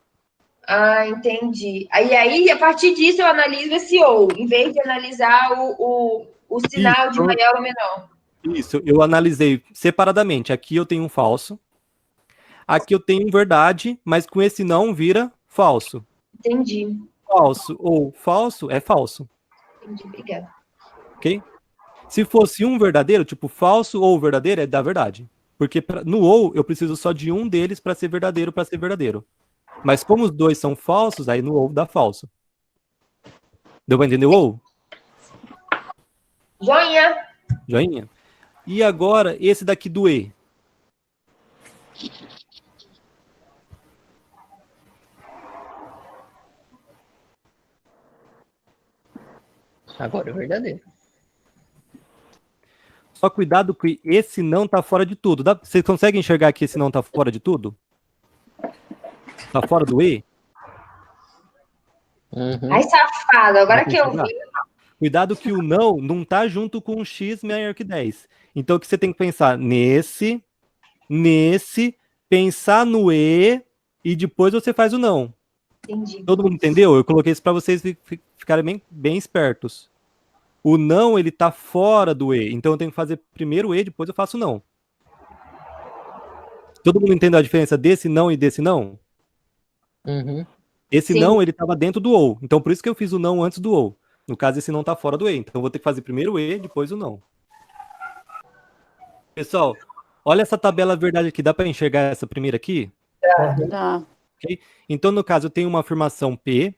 Ah, entendi. Aí, a partir disso, eu analiso esse ou, em vez de analisar o sinal isso, de maior ou menor. Isso, eu analisei separadamente. Aqui eu tenho um falso. Aqui eu tenho um verdade, mas com esse não vira falso. Entendi. Falso ou falso é falso. Entendi, obrigada. Ok? Se fosse um verdadeiro, tipo falso ou verdadeiro, é da verdade. Porque no ou eu preciso só de um deles para ser verdadeiro, Mas como os dois são falsos, aí no ou dá falso. Deu pra entender o ou? Joinha. Joinha. E agora, esse daqui do e. Agora é verdadeiro. Só cuidado que esse não tá fora de tudo. Vocês conseguem enxergar que esse não tá fora de tudo? Tá fora do e? Ai, safado, agora que eu vi. Cuidado que o não tá junto com o x maior que 10. Então, o que você tem que pensar? Nesse, pensar no e depois você faz o não. Entendi. Todo mundo entendeu? Eu coloquei isso para vocês ficarem bem espertos. O não, ele tá fora do e. Então, eu tenho que fazer primeiro o e, depois eu faço o não. Todo mundo entendeu a diferença desse não e desse não? Esse não, ele estava dentro do ou. Então, por isso que eu fiz o não antes do ou. No caso, esse não está fora do e. Então, eu vou ter que fazer primeiro o e, depois o não. Pessoal, olha essa tabela verdade aqui. Dá para enxergar essa primeira aqui? Tá. Okay? Então, no caso, eu tenho uma afirmação P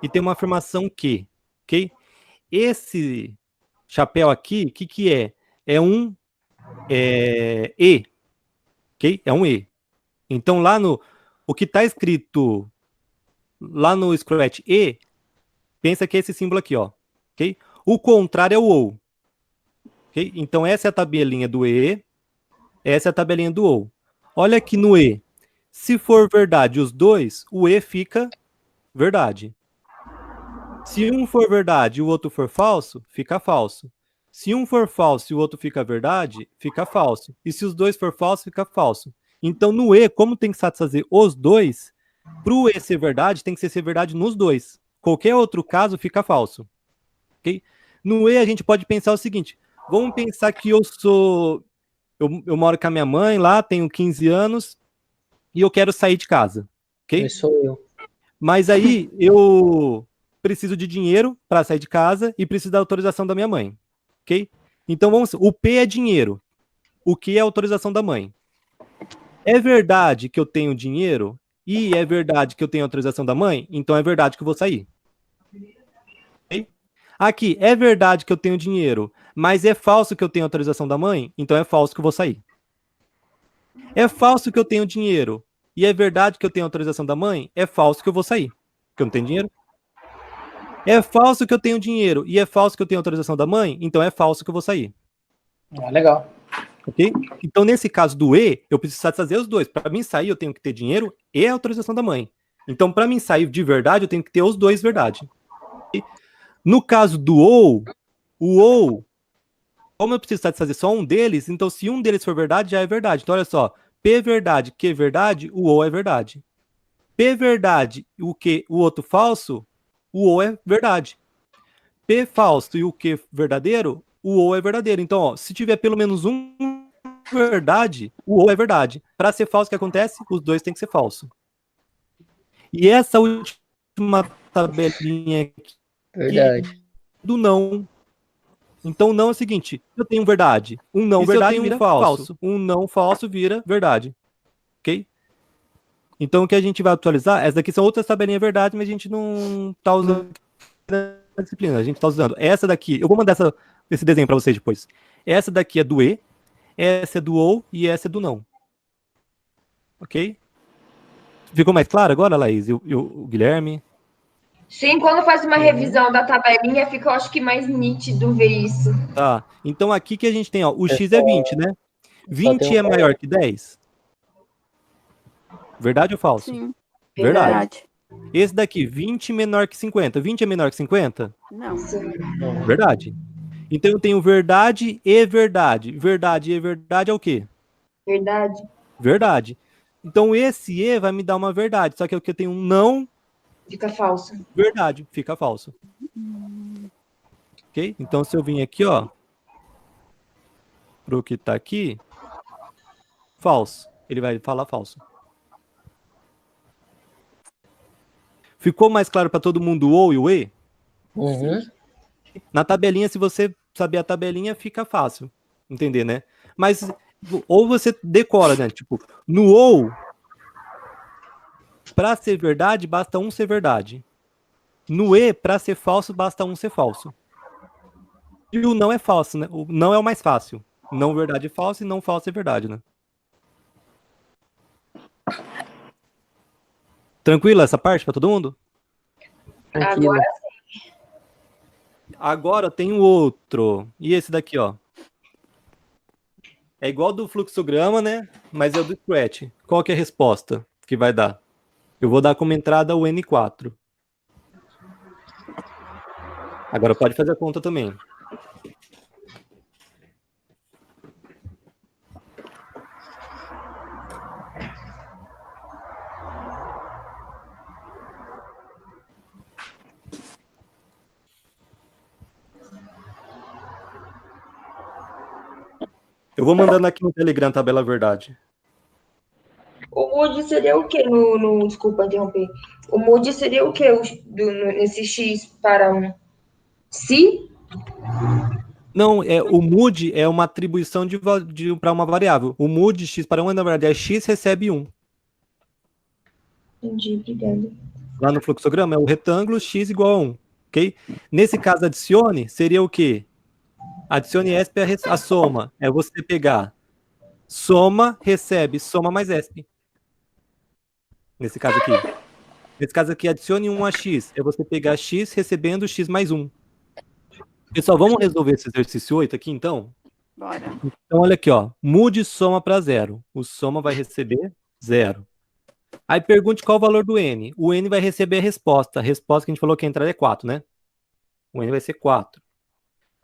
e tem uma afirmação Q. Ok? Esse chapéu aqui, o que é? É um E. Ok? É um E. Então, lá no... O que está escrito lá no Scratch E, pensa que é esse símbolo aqui, ó. Ok? O contrário é o OU. Okay? Então, essa é a tabelinha do E, essa é a tabelinha do OU. Olha aqui no E. Se for verdade os dois, o E fica verdade. Se um for verdade e o outro for falso, fica falso. Se um for falso e o outro fica verdade, fica falso. E se os dois for falso, fica falso. Então, no E, como tem que satisfazer os dois, para o E ser verdade, tem que ser verdade nos dois. Qualquer outro caso fica falso. Okay? No E, a gente pode pensar o seguinte. Vamos pensar que eu moro com a minha mãe lá, tenho 15 anos, e eu quero sair de casa. Okay? Isso sou eu. Mas aí, eu preciso de dinheiro para sair de casa e preciso da autorização da minha mãe. Ok? Então, o P é dinheiro. o que é autorização da mãe. É verdade que eu tenho dinheiro e é verdade que eu tenho autorização da mãe, então é verdade que eu vou sair. Okay? Aqui, é verdade que eu tenho dinheiro, mas é falso que eu tenho autorização da mãe, então é falso que eu vou sair. É falso que eu tenho dinheiro e é verdade que eu tenho autorização da mãe, é falso que eu vou sair, porque eu não tenho dinheiro. É falso que eu tenho dinheiro e é falso que eu tenho autorização da mãe, então é falso que eu vou sair. Legal. Ok? Então, nesse caso do E, eu preciso satisfazer os dois. Para mim sair, eu tenho que ter dinheiro e a autorização da mãe. Então, para mim sair de verdade, eu tenho que ter os dois verdade. Okay? No caso do ou, o ou, como eu preciso satisfazer só um deles, então se um deles for verdade, já é verdade. Então, olha só, P é verdade, Q é verdade, o ou é verdade. P é verdade, o Q, o outro falso, o ou é verdade. P falso e o Q verdadeiro, o ou é verdadeiro. Então, ó, se tiver pelo menos um verdade, o ou é verdade. Para ser falso, o que acontece? Os dois têm que ser falso. E essa última tabelinha aqui Verdade. do não. Então, não é o seguinte, eu tenho verdade. Um não e verdade vira falso. Um não falso vira verdade. Ok? Então, o que a gente vai atualizar, essas daqui são outras tabelinhas verdade, mas a gente não está usando na disciplina. A gente está usando essa daqui. Eu vou mandar esse desenho para vocês depois. Essa daqui é do E, essa é do ou e essa é do não. Ok? Ficou mais claro agora, Laís? E o Guilherme? Sim, quando faz uma revisão da tabelinha, fica, eu acho que mais nítido ver isso. Tá. Então aqui que a gente tem, ó, o X é 20, né? 20 é maior que 10? Verdade ou falso? Sim. Verdade. Esse daqui, 20 menor que 50. 20 é menor que 50? Não. Sim. Verdade. Então eu tenho verdade e verdade. Verdade e verdade é o quê? Verdade. Verdade. Então esse E vai me dar uma verdade. Só que eu tenho um não. Fica falso. Verdade. Fica falso. Ok? Então se eu vim aqui, ó. Pro que tá aqui. Falso. Ele vai falar falso. Ficou mais claro para todo mundo o ou e o E? Uhum. Na tabelinha, se você saber a tabelinha, fica fácil entender, né? Mas, ou você decora, né? Tipo, no ou, para ser verdade, basta um ser verdade. No E, para ser falso, basta um ser falso. E o não é falso, né? O não é o mais fácil. Não verdade é falso e não falso é verdade, né? Tranquilo essa parte para todo mundo? Tranquilo. Agora tem o outro. E esse daqui, ó. É igual do fluxograma, né? Mas é o do Scratch. Qual que é a resposta que vai dar? Eu vou dar como entrada o N4. Agora pode fazer a conta também. Eu vou mandando aqui no Telegram tabela verdade. O mood seria o quê desculpa interromper. O mood seria o quê nesse X para um? Se? Não, o mood é uma atribuição para uma variável. O mood x para 1 na verdade é x recebe 1. Entendi, obrigada. Lá no fluxograma é o retângulo x igual a 1. Ok? Nesse caso, adicione seria o quê? Adicione ESP a soma. É você pegar soma, recebe, soma mais ESP. Nesse caso aqui. Nesse caso aqui, adicione 1 a x. É você pegar x recebendo x mais 1. Pessoal, vamos resolver esse exercício 8 aqui, então? Bora. Então, olha aqui, ó. Mude soma para 0. O soma vai receber 0. Aí pergunte qual o valor do n. O n vai receber a resposta. A resposta que a gente falou que a entrada é 4, né? O n vai ser 4.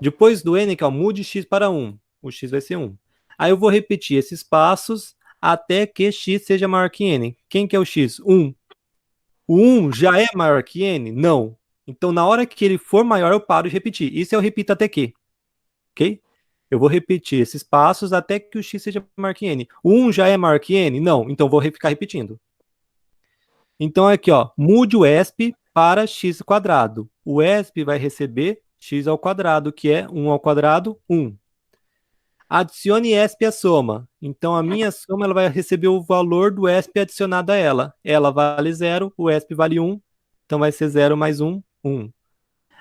Depois do n, que é o mude x para 1. O x vai ser 1. Aí eu vou repetir esses passos até que x seja maior que n. Quem que é o x? 1. O 1 já é maior que n? Não. Então, na hora que ele for maior, eu paro de repetir. Isso eu repito até que. Ok? Eu vou repetir esses passos até que o x seja maior que n. O 1 já é maior que n? Não. Então, vou ficar repetindo. Então, aqui, ó. Mude o ESP para x quadrado. O ESP vai receber x ao quadrado, que é 1 ao quadrado, 1. Adicione ESP à soma. Então, a minha soma ela vai receber o valor do ESP adicionado a ela. Ela vale 0, o ESP vale 1. Então, vai ser 0 mais 1, 1.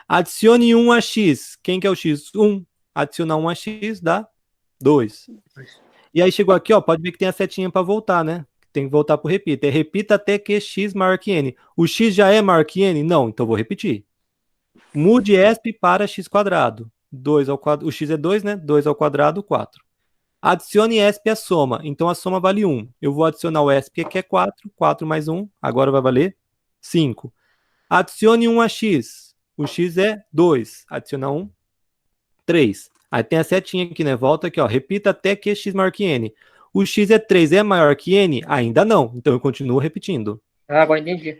Adicione 1 a x. Quem que é o x? 1. Adicionar 1 a x dá 2. E aí chegou aqui, ó, pode ver que tem a setinha para voltar, né? Tem que voltar para o repita. Repita até que x maior que n. O x já é maior que n? Não, então vou repetir. Mude ESP para x quadrado. 2 ao quadrado. O x é 2, né? 2 ao quadrado, 4. Adicione ESP à soma. Então a soma vale 1. Eu vou adicionar o ESP que é 4. 4 mais 1. Agora vai valer 5. Adicione 1 a x. O x é 2. Adicionar 1. 3. Aí tem a setinha aqui, né? Volta aqui, ó. Repita até que x maior que n. O x é 3, é maior que n? Ainda não. Então eu continuo repetindo. Ah, agora entendi.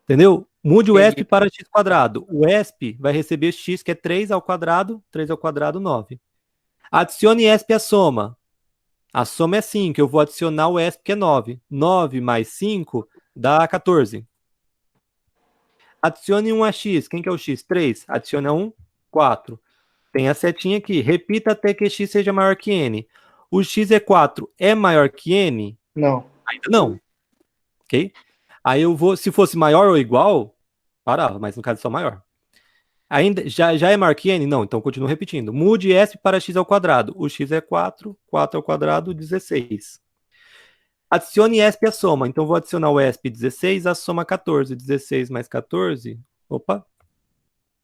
Entendeu? Mude o Entendi. ESP para x quadrado. O ESP vai receber x, que é 3 ao quadrado. 3 ao quadrado, 9. Adicione ESP à soma. A soma é 5. Eu vou adicionar o ESP, que é 9. 9 mais 5 dá 14. Adicione 1 a x. Quem que é o x? 3. Adiciona 1, 4. Tem a setinha aqui. Repita até que x seja maior que n. O x é 4. É maior que n? Não. Ainda não. Ok? Aí eu vou, se fosse maior ou igual, parava, mas no caso é só maior. Ainda, já é maior que n? Não, então continuo repetindo. Mude ESP para x ao quadrado. O x é 4. 4 ao quadrado, 16. Adicione ESP à soma. Então vou adicionar o ESP 16, a soma 14. 16 mais 14, opa,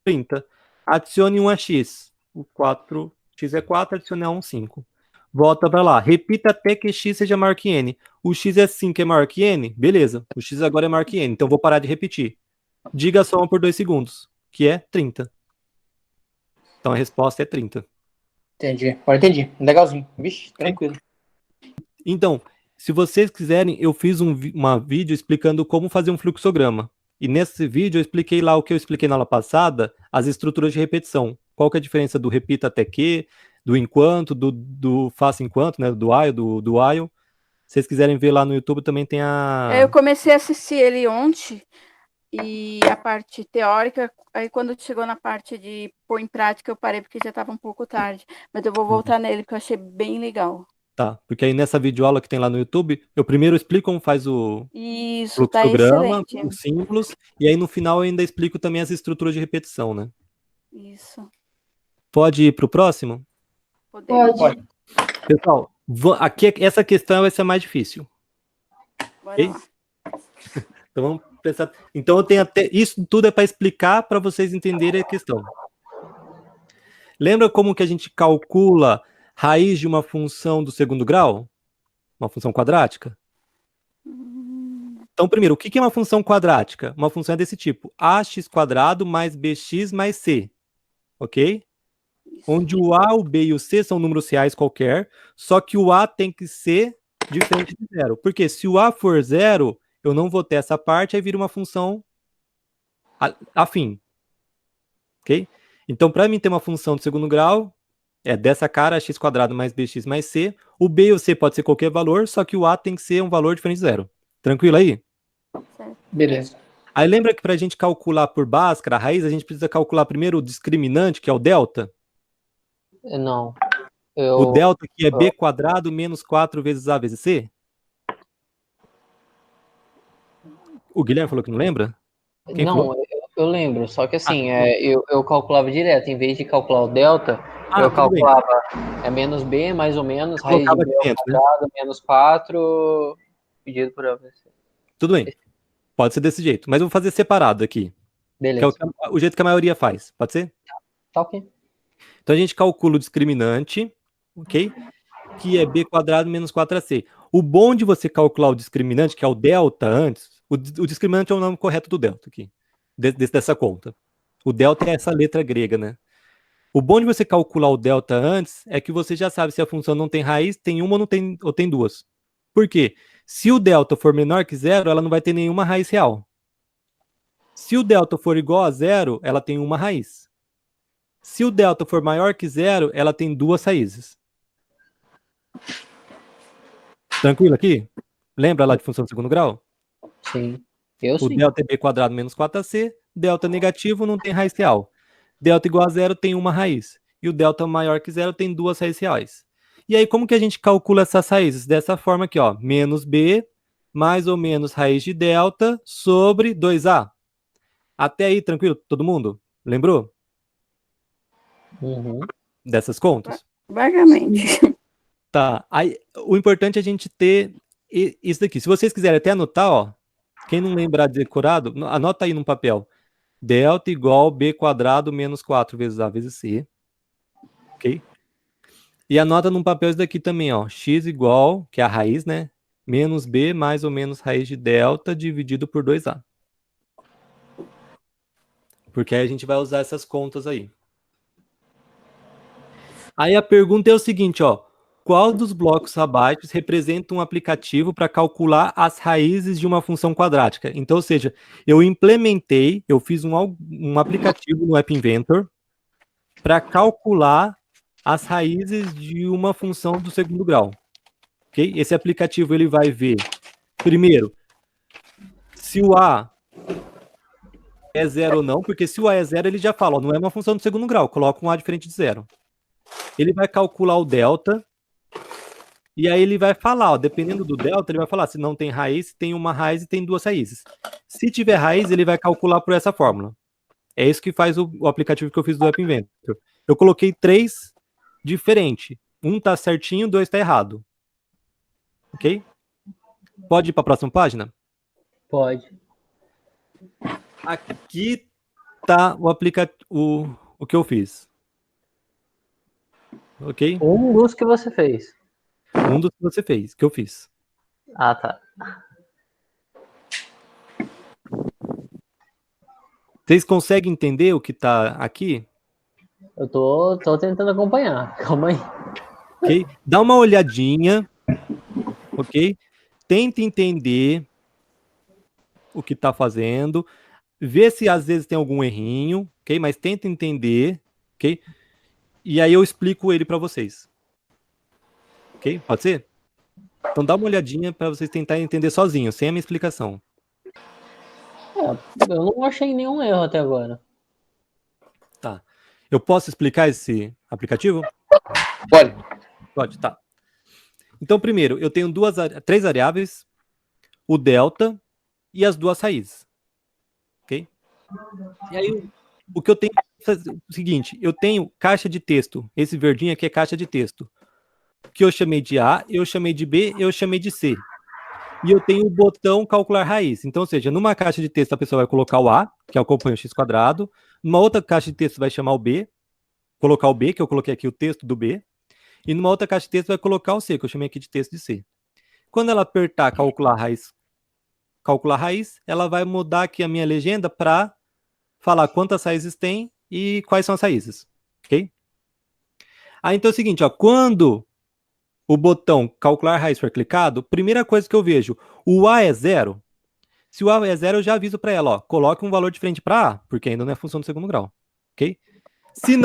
30. Adicione 1 a x. O 4, x é 4, adicionar 1, 5. Volta para lá. Repita até que x seja maior que n. O x é 5, é maior que n? Beleza. O x agora é maior que n. Então vou parar de repetir. Diga a soma por 2 segundos, que é 30. Então a resposta é 30. Entendi. Agora entendi. Legalzinho. Vixe, tranquilo. Então, se vocês quiserem, eu fiz um vídeo explicando como fazer um fluxograma. E nesse vídeo eu expliquei lá o que eu expliquei na aula passada, as estruturas de repetição. Qual que é a diferença do repita até que, do enquanto, do faça enquanto, né, do while, do while. Se vocês quiserem ver lá no YouTube também tem a... Eu comecei a assistir ele ontem, e a parte teórica, aí quando chegou na parte de pôr em prática, eu parei porque já estava um pouco tarde. Mas eu vou voltar nele, porque eu achei bem legal. Tá, porque aí nessa videoaula que tem lá no YouTube, eu primeiro explico como faz o Isso, tá fluxograma, excelente. os símbolos, e aí no final eu ainda explico também as estruturas de repetição, né? Isso. Pode ir para o próximo? Podemos. Pode. Pessoal, aqui essa questão vai ser mais difícil. Bora Ok? lá. Então vamos pensar. Então eu tenho até isso tudo é para explicar para vocês entenderem a questão. Lembra como que a gente calcula raiz de uma função do segundo grau? Uma função quadrática? Então, primeiro, o que é uma função quadrática? Uma função é desse tipo: ax quadrado mais bx mais c. Ok? Onde o a, o b e o c são números reais qualquer, só que o a tem que ser diferente de zero. Porque se o a for zero, eu não vou ter essa parte, aí vira uma função afim. Ok? Então, para mim ter uma função de segundo grau, é dessa cara, x quadrado mais bx mais c. O b e o c pode ser qualquer valor, só que o a tem que ser um valor diferente de zero. Tranquilo aí? Beleza. Aí lembra que para a gente calcular por Bhaskara, a raiz, a gente precisa calcular primeiro o discriminante, que é o delta? Não. O delta que é b quadrado menos 4 vezes a vezes c? O Guilherme falou que não lembra? Quem Não, falou? eu lembro, só que assim, eu calculava direto, em vez de calcular o delta, eu tudo bem. calculava menos b, mais ou menos, raiz de Colocava b ao dentro, né? quadrado, menos 4, dividido por ABC. Tudo bem. Pode ser desse jeito, mas eu vou fazer separado aqui. Que é Beleza. o jeito que a maioria faz. Pode ser? Tá ok. Então a gente calcula o discriminante, ok? Que é b quadrado menos 4ac. O bom de você calcular o discriminante, que é o delta antes, o discriminante é o nome correto do delta aqui, dessa conta. O delta é essa letra grega, né? O bom de você calcular o delta antes é que você já sabe se a função não tem raiz, tem uma ou tem duas. Por quê? Se o delta for menor que zero, ela não vai ter nenhuma raiz real. Se o delta for igual a zero, ela tem uma raiz. Se o delta for maior que zero, ela tem duas raízes. Tranquilo aqui? Lembra lá de função de segundo grau? Sim. Eu O sim. delta é b quadrado menos 4ac, delta negativo não tem raiz real. Delta igual a zero tem uma raiz. E o delta maior que zero tem duas raízes reais. E aí, como que a gente calcula essas raízes? Dessa forma aqui, ó, menos B, mais ou menos raiz de delta sobre 2A. Até aí, tranquilo? Todo mundo? Lembrou Uhum. dessas contas? Vagamente. Tá. Aí, o importante é a gente ter isso daqui. Se vocês quiserem até anotar, ó, quem não lembrar de decorado, anota aí num papel. Delta igual B quadrado menos 4 vezes A vezes C. Ok? E anota num papel isso daqui também, ó. X igual, que é a raiz, né? Menos B mais ou menos raiz de delta dividido por 2A. Porque aí a gente vai usar essas contas aí. Aí a pergunta é o seguinte, ó. Qual dos blocos abaixo representa um aplicativo para calcular as raízes de uma função quadrática? Então, ou seja, eu fiz um aplicativo no App Inventor para calcular as raízes de uma função do segundo grau. Ok? Esse aplicativo ele vai ver, primeiro, se o A é zero ou não, porque se o A é zero, ele já fala, ó, não é uma função do segundo grau, coloca um A diferente de zero. Ele vai calcular o delta, e aí ele vai falar, ó, dependendo do delta, ele vai falar se não tem raiz, se tem uma raiz e tem duas raízes. Se tiver raiz, ele vai calcular por essa fórmula. É isso que faz o aplicativo que eu fiz do App Inventor. Eu coloquei 3 diferentes. Um tá certinho, 2 tá errado. Ok? Pode ir para a próxima página? Pode. Aqui tá o que eu fiz. Ok? Um dos que você fez. Um dos que você fez, que eu fiz. Ah, tá. Vocês conseguem entender o que tá aqui? Eu tô tentando acompanhar. Calma aí. Ok? Dá uma olhadinha, ok? Tenta entender o que tá fazendo. Vê se às vezes tem algum errinho, ok? Mas tenta entender, ok? E aí eu explico ele para vocês. Ok? Pode ser? Então dá uma olhadinha para vocês tentarem entender sozinho, sem a minha explicação. Eu não achei nenhum erro até agora. Tá. Eu posso explicar esse aplicativo? Pode. Pode, tá. Então, primeiro, eu tenho 3 variáveis, o delta e as duas raízes. Ok? E aí, o que eu tenho que fazer é o seguinte, eu tenho caixa de texto, esse verdinho aqui é caixa de texto, que eu chamei de A, eu chamei de B, eu chamei de C. E eu tenho o botão calcular raiz. Então, ou seja, numa caixa de texto a pessoa vai colocar o A, que é o componente x quadrado, numa outra caixa de texto vai chamar o B, colocar o B, que eu coloquei aqui o texto do B, e numa outra caixa de texto vai colocar o C, que eu chamei aqui de texto de C. Quando ela apertar calcular raiz, ela vai mudar aqui a minha legenda para falar quantas raízes tem e quais são as raízes. Ok? Aí então é o seguinte, ó, quando o botão calcular raiz for clicado, primeira coisa que eu vejo, o A é zero. Se o A é zero, eu já aviso para ela, ó, coloque um valor diferente para A, porque ainda não é função do segundo grau. Ok? Se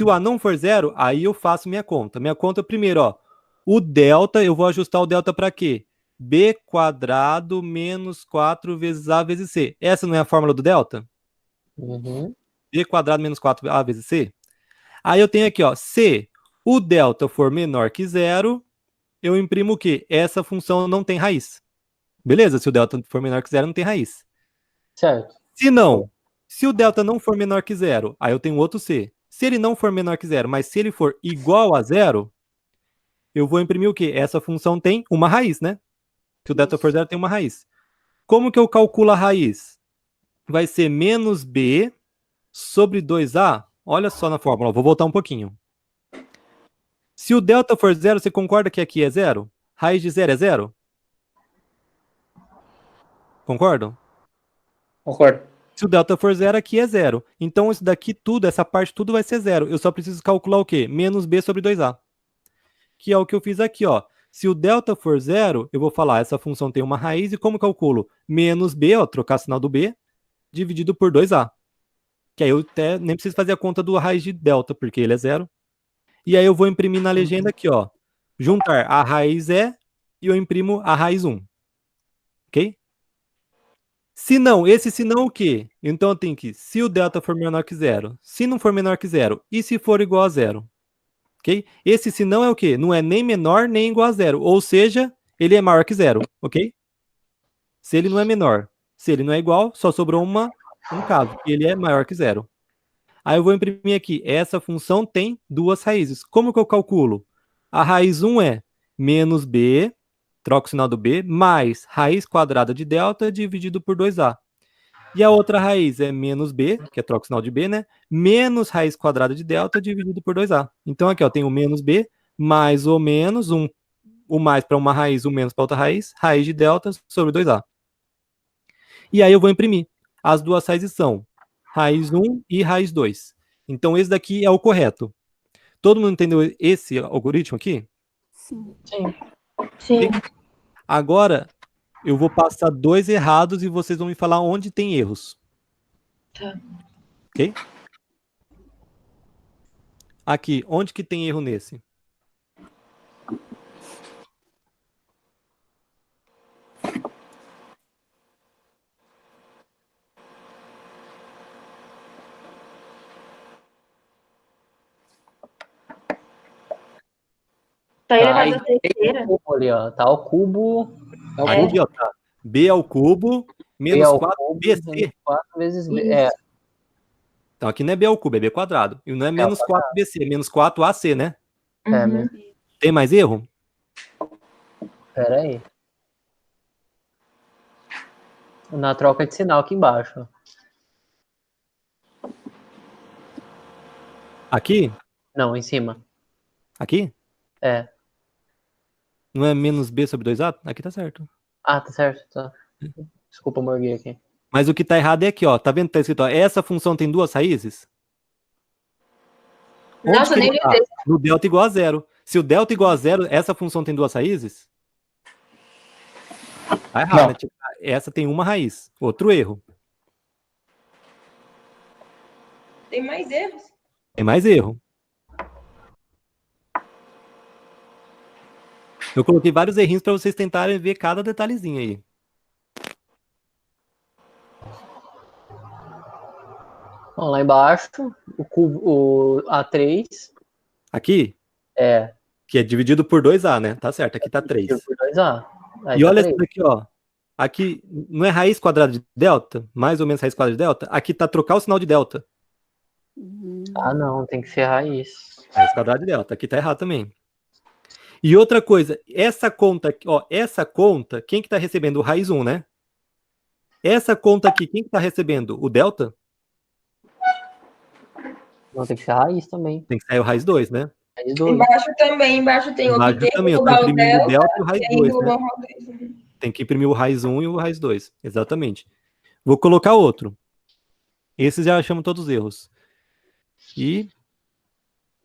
o A não for zero, aí eu faço minha conta. Minha conta primeiro, ó, o delta, eu vou ajustar o delta para quê? B quadrado menos 4 vezes A vezes C. Essa não é a fórmula do delta? Uhum. B quadrado menos 4A vezes C. Aí eu tenho aqui, ó, se o delta for menor que zero, eu imprimo o quê? Essa função não tem raiz. Beleza? Se o delta for menor que zero, não tem raiz. Certo. Se o delta não for menor que zero, aí eu tenho outro C. Se ele não for menor que zero, mas se ele for igual a zero, eu vou imprimir o quê? Essa função tem uma raiz, né? Se o delta for zero, tem uma raiz. Como que eu calculo a raiz? Vai ser menos B sobre 2A. Olha só na fórmula, vou voltar um pouquinho. Se o delta for zero, você concorda que aqui é zero? Raiz de zero é zero? Concordam? Concordo. Se o delta for zero, aqui é zero. Então isso daqui tudo, essa parte tudo vai ser zero. Eu só preciso calcular o quê? Menos B sobre 2A. Que é o que eu fiz aqui, ó. Se o delta for zero, eu vou falar, essa função tem uma raiz, e como calculo? Menos B, ó, trocar sinal do B, dividido por 2A. Que aí eu até nem preciso fazer a conta do raiz de delta, porque ele é zero. E aí eu vou imprimir na legenda aqui, ó. Juntar a raiz é, e eu imprimo a raiz 1. Ok? Se não, o quê? Então eu tenho que, se o delta for menor que zero, se não for menor que zero, e se for igual a zero? ok? Esse se não é o quê? Não é nem menor nem igual a zero, ou seja, ele é maior que zero, ok? Se ele não é menor, se ele não é igual, só sobrou um caso, que ele é maior que zero. Aí eu vou imprimir aqui, essa função tem duas raízes. Como que eu calculo? A raiz 1 é menos b, troco o sinal do b, mais raiz quadrada de delta dividido por 2a. E a outra raiz é menos b, que é troco o sinal de b, né? Menos raiz quadrada de delta dividido por 2a. Então aqui, ó, tem o menos b, mais ou menos, o mais para uma raiz, o menos para outra raiz de delta sobre 2a. E aí eu vou imprimir. As duas raízes são raiz 1 e raiz 2. Então esse daqui é o correto. Todo mundo entendeu esse algoritmo aqui? Sim. Sim. Agora eu vou passar dois errados e vocês vão me falar onde tem erros. Tá. Ok? Aqui, onde que tem erro nesse? Tá Tá, elevado aí à terceira. Cubo ali, ó. Tá o cubo. É o cubo. Aqui, ó, tá. B ao cubo, B menos ao 4 cubo, BC. menos 4 vezes B. Isso. É, Então aqui não é B ao cubo, é B quadrado. E não é menos 4 BC, é menos 4 AC, né? é Uhum. mesmo. Tem mais erro? Pera aí. Na troca de sinal aqui embaixo. Aqui? Não, em cima. Aqui? É. Não é menos B sobre 2A? Aqui tá certo. Ah, tá certo. Tá. Desculpa, eu morguei aqui. Mas o que tá errado é aqui, ó. Tá vendo que tá escrito, ó, essa função tem duas raízes? Onde Nossa, que nem ele tá? vi. No delta igual a zero. Se o delta igual a zero, essa função tem duas raízes? Tá errado, Não. né? Tipo, essa tem uma raiz. Outro erro. Tem mais erros. Tem mais erro. Eu coloquei vários errinhos para vocês tentarem ver cada detalhezinho aí. Bom, lá embaixo, o cubo, o A3 Aqui, é que é dividido por 2A, né? Tá certo, aqui tá 3. dividido por 2A. Aí E tá olha 3. isso daqui, ó. Aqui não é raiz quadrada de delta? Mais ou menos raiz quadrada de delta? Aqui tá trocar o sinal de delta. Ah, não, tem que ser raiz. Raiz quadrada de delta. Aqui tá errado também. E outra coisa, essa conta aqui, ó, essa conta, quem que tá recebendo? O raiz 1, né? Essa conta aqui, quem que tá recebendo? O delta? Não, tem que ser raiz também. Tem que sair o raiz 2, né? Raiz 2. Embaixo também. Embaixo tem o Embaixo obter, também, eu tô global imprimindo o delta delta e o raiz e aí 2, né? global delta. Tem que imprimir o raiz 1 e o raiz 2. Exatamente. Vou colocar outro. Esses já achamos todos os erros. E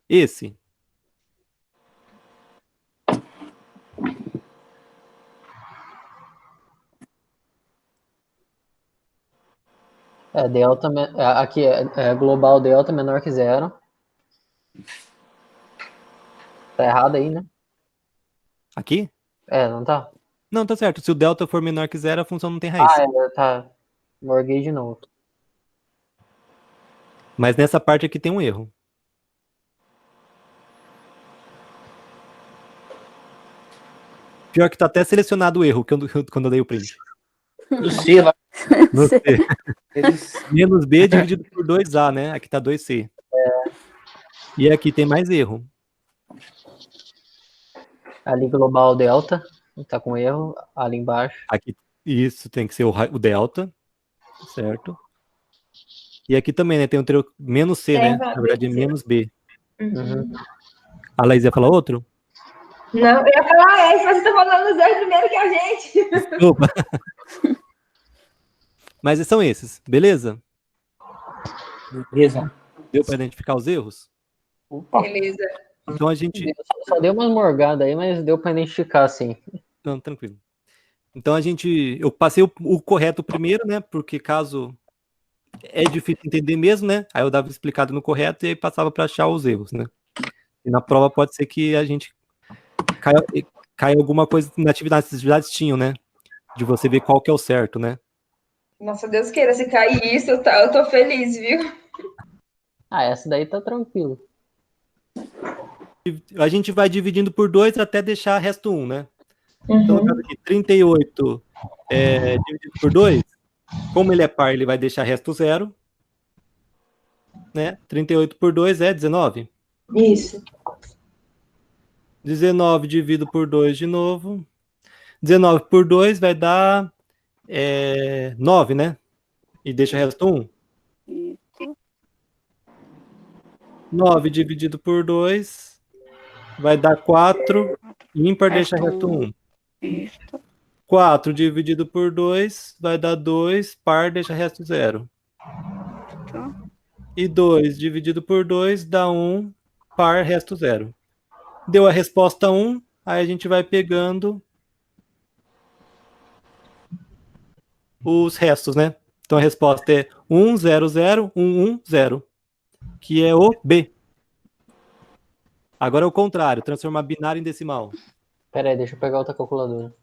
esse. É, delta, aqui é global delta menor que zero. Tá errado aí, né? Aqui? É, não tá? Não, tá certo. Se o delta for menor que zero, a função não tem raiz. Ah, é, tá. Morguei de novo. Mas nessa parte aqui tem um erro. Pior que tá até selecionado o erro quando eu dei o print. Do C lá. No C. Eles... Menos B dividido por 2A, né? Aqui tá 2C. E aqui tem mais erro. Ali global delta, tá com erro. Ali embaixo. Aqui, isso tem que ser o delta, certo? E aqui também, né? Tem um menos C, né? Na verdade, é menos B. Uhum. A Laís ia falar outro? Não, eu ia falar esse, mas você tá falando os dois primeiro que a gente. Desculpa. Mas são esses, beleza? Beleza. Deu para identificar os erros? Opa. Beleza. Então a gente... Só deu umas morgadas aí, mas deu pra identificar, sim. Não, tranquilo. Então eu passei o correto primeiro, né? Porque caso é difícil entender mesmo, né? Aí eu dava explicado no correto e aí passava para achar os erros, né? E na prova pode ser que a gente caia alguma coisa nas atividades tinham, né? De você ver qual que é o certo, né? Nossa, Deus queira, se cair isso, eu tô feliz, viu? Ah, essa daí tá tranquilo. a gente vai dividindo por 2 até deixar resto 1, né? Uhum. Então, no caso aqui, 38 dividido por 2, como ele é par, ele vai deixar resto 0. Né? 38 por 2 é 19. Isso. 19 dividido por 2 de novo. 19 por 2 vai dar 9, né? E deixa resto 1. Isso. 9 dividido por 2 vai dar 4. Ímpar deixa resto 1. Isso. 4 dividido por 2 vai dar 2. Par deixa resto 0. E 2 dividido por 2 dá 1. Par resto 0. Deu a resposta 1. Aí a gente vai pegando os restos, né? Então a resposta é 1001110, que é o B. Agora é o contrário, transformar binário em decimal. Pera aí, deixa eu pegar outra calculadora.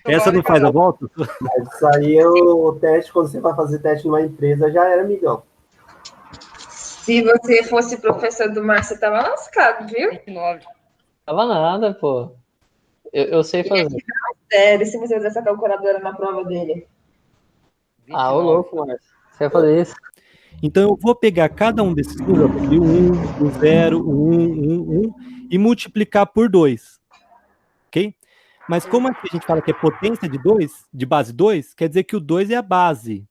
Essa não faz a volta? Mas isso aí é o teste, quando você vai fazer teste numa empresa, já era, amigão. Se você fosse professor do Márcio, você tava lascado, viu? 29. Tava nada, pô. Eu sei fazer. Sério, se você usasse essa calculadora na prova dele. Ah, ô louco, Márcio. Você vai fazer isso? Então eu vou pegar cada um desses números, o 1, o 0, o 1, e multiplicar por 2. Ok? Mas como aqui a gente fala que é potência de 2, de base 2, quer dizer que o 2 é a base.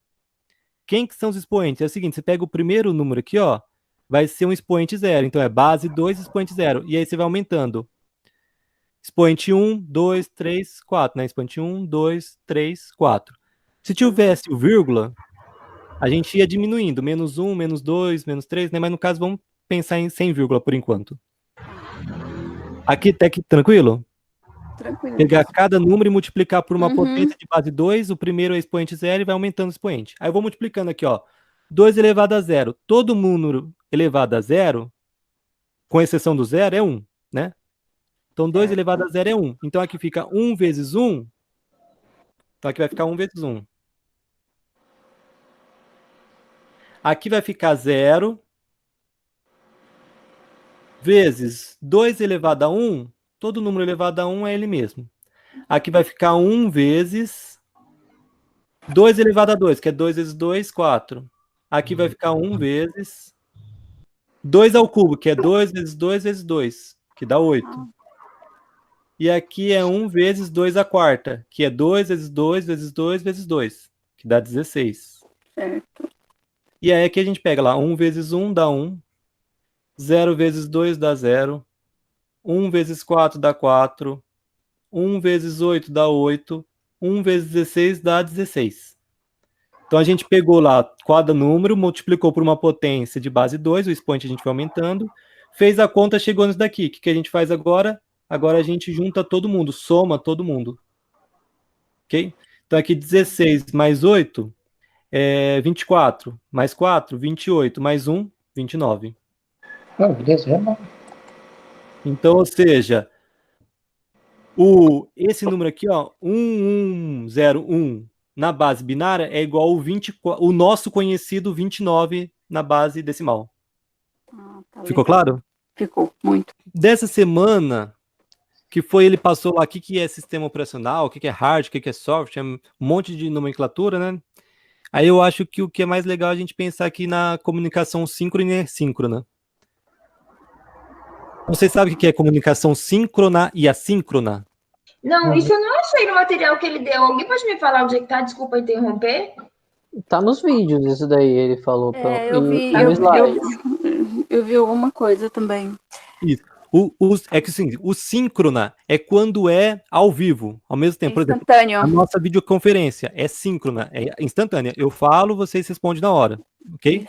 Quem que são os expoentes? É o seguinte, você pega o primeiro número aqui, ó, vai ser um expoente 0. Então é base 2, expoente 0. E aí você vai aumentando. Expoente 1, 2, 3, 4, né? Expoente 1, 2, 3, 4. Se tivesse o vírgula, a gente ia diminuindo. Menos 1, menos 2, menos 3, né? Mas no caso, vamos pensar em sem vírgula por enquanto. Aqui tá aqui, tranquilo? Tranquilo. Pegar cada número e multiplicar por uma potência de base 2, o primeiro é expoente 0 e vai aumentando o expoente. Aí eu vou multiplicando aqui, ó. 2 elevado a 0. Todo número elevado a 0, com exceção do 0, é 1, né? Então 2 elevado a 0 é 1. Então aqui fica 1 vezes 1. Então aqui vai ficar 1 vezes 1. Aqui vai ficar 0 vezes 2 elevado a 1. Todo número elevado a 1 é ele mesmo. Aqui vai ficar 1 vezes 2 elevado a 2, que é 2 vezes 2, 4. Aqui vai ficar 1 vezes 2 ao cubo, que é 2 vezes 2 vezes 2, que dá 8. E aqui é 1 vezes 2 à quarta, que é 2 vezes 2 vezes 2 vezes 2, que dá 16. Certo. E aí aqui a gente pega lá, 1 vezes 1 dá 1, 0 vezes 2 dá 0, 1 vezes 4 dá 4, 1 vezes 8 dá 8, 1 vezes 16 dá 16. Então a gente pegou lá cada número, multiplicou por uma potência de base 2, o expoente a gente foi aumentando, fez a conta, chegou nisso daqui. O que a gente faz agora? Agora a gente junta todo mundo, soma todo mundo. Ok? Então aqui 16 mais 8 é 24, mais 4, 28, mais 1, 29. Não, beleza, é bom. Então, ou seja, esse número aqui, ó, 1101 na base binária é igual ao o nosso conhecido 29 na base decimal. Tá Ficou legal. claro? Ficou, muito. Dessa semana, que foi, ele passou lá o que é sistema operacional, o que é hardware, o que é software, um monte de nomenclatura, né? Aí eu acho que o que é mais legal é a gente pensar aqui na comunicação síncrona e assíncrona. Você sabe o que é comunicação síncrona e assíncrona? Não, isso eu não achei no material que ele deu. Alguém pode me falar onde é que tá? Desculpa interromper. Tá nos vídeos isso daí, ele falou. Eu vi, no slide. eu vi alguma coisa também. Isso. É que assim, o síncrona é quando é ao vivo, ao mesmo tempo. Por exemplo, Instantâneo. a nossa videoconferência é síncrona, é instantânea. Eu falo, vocês respondem na hora, ok?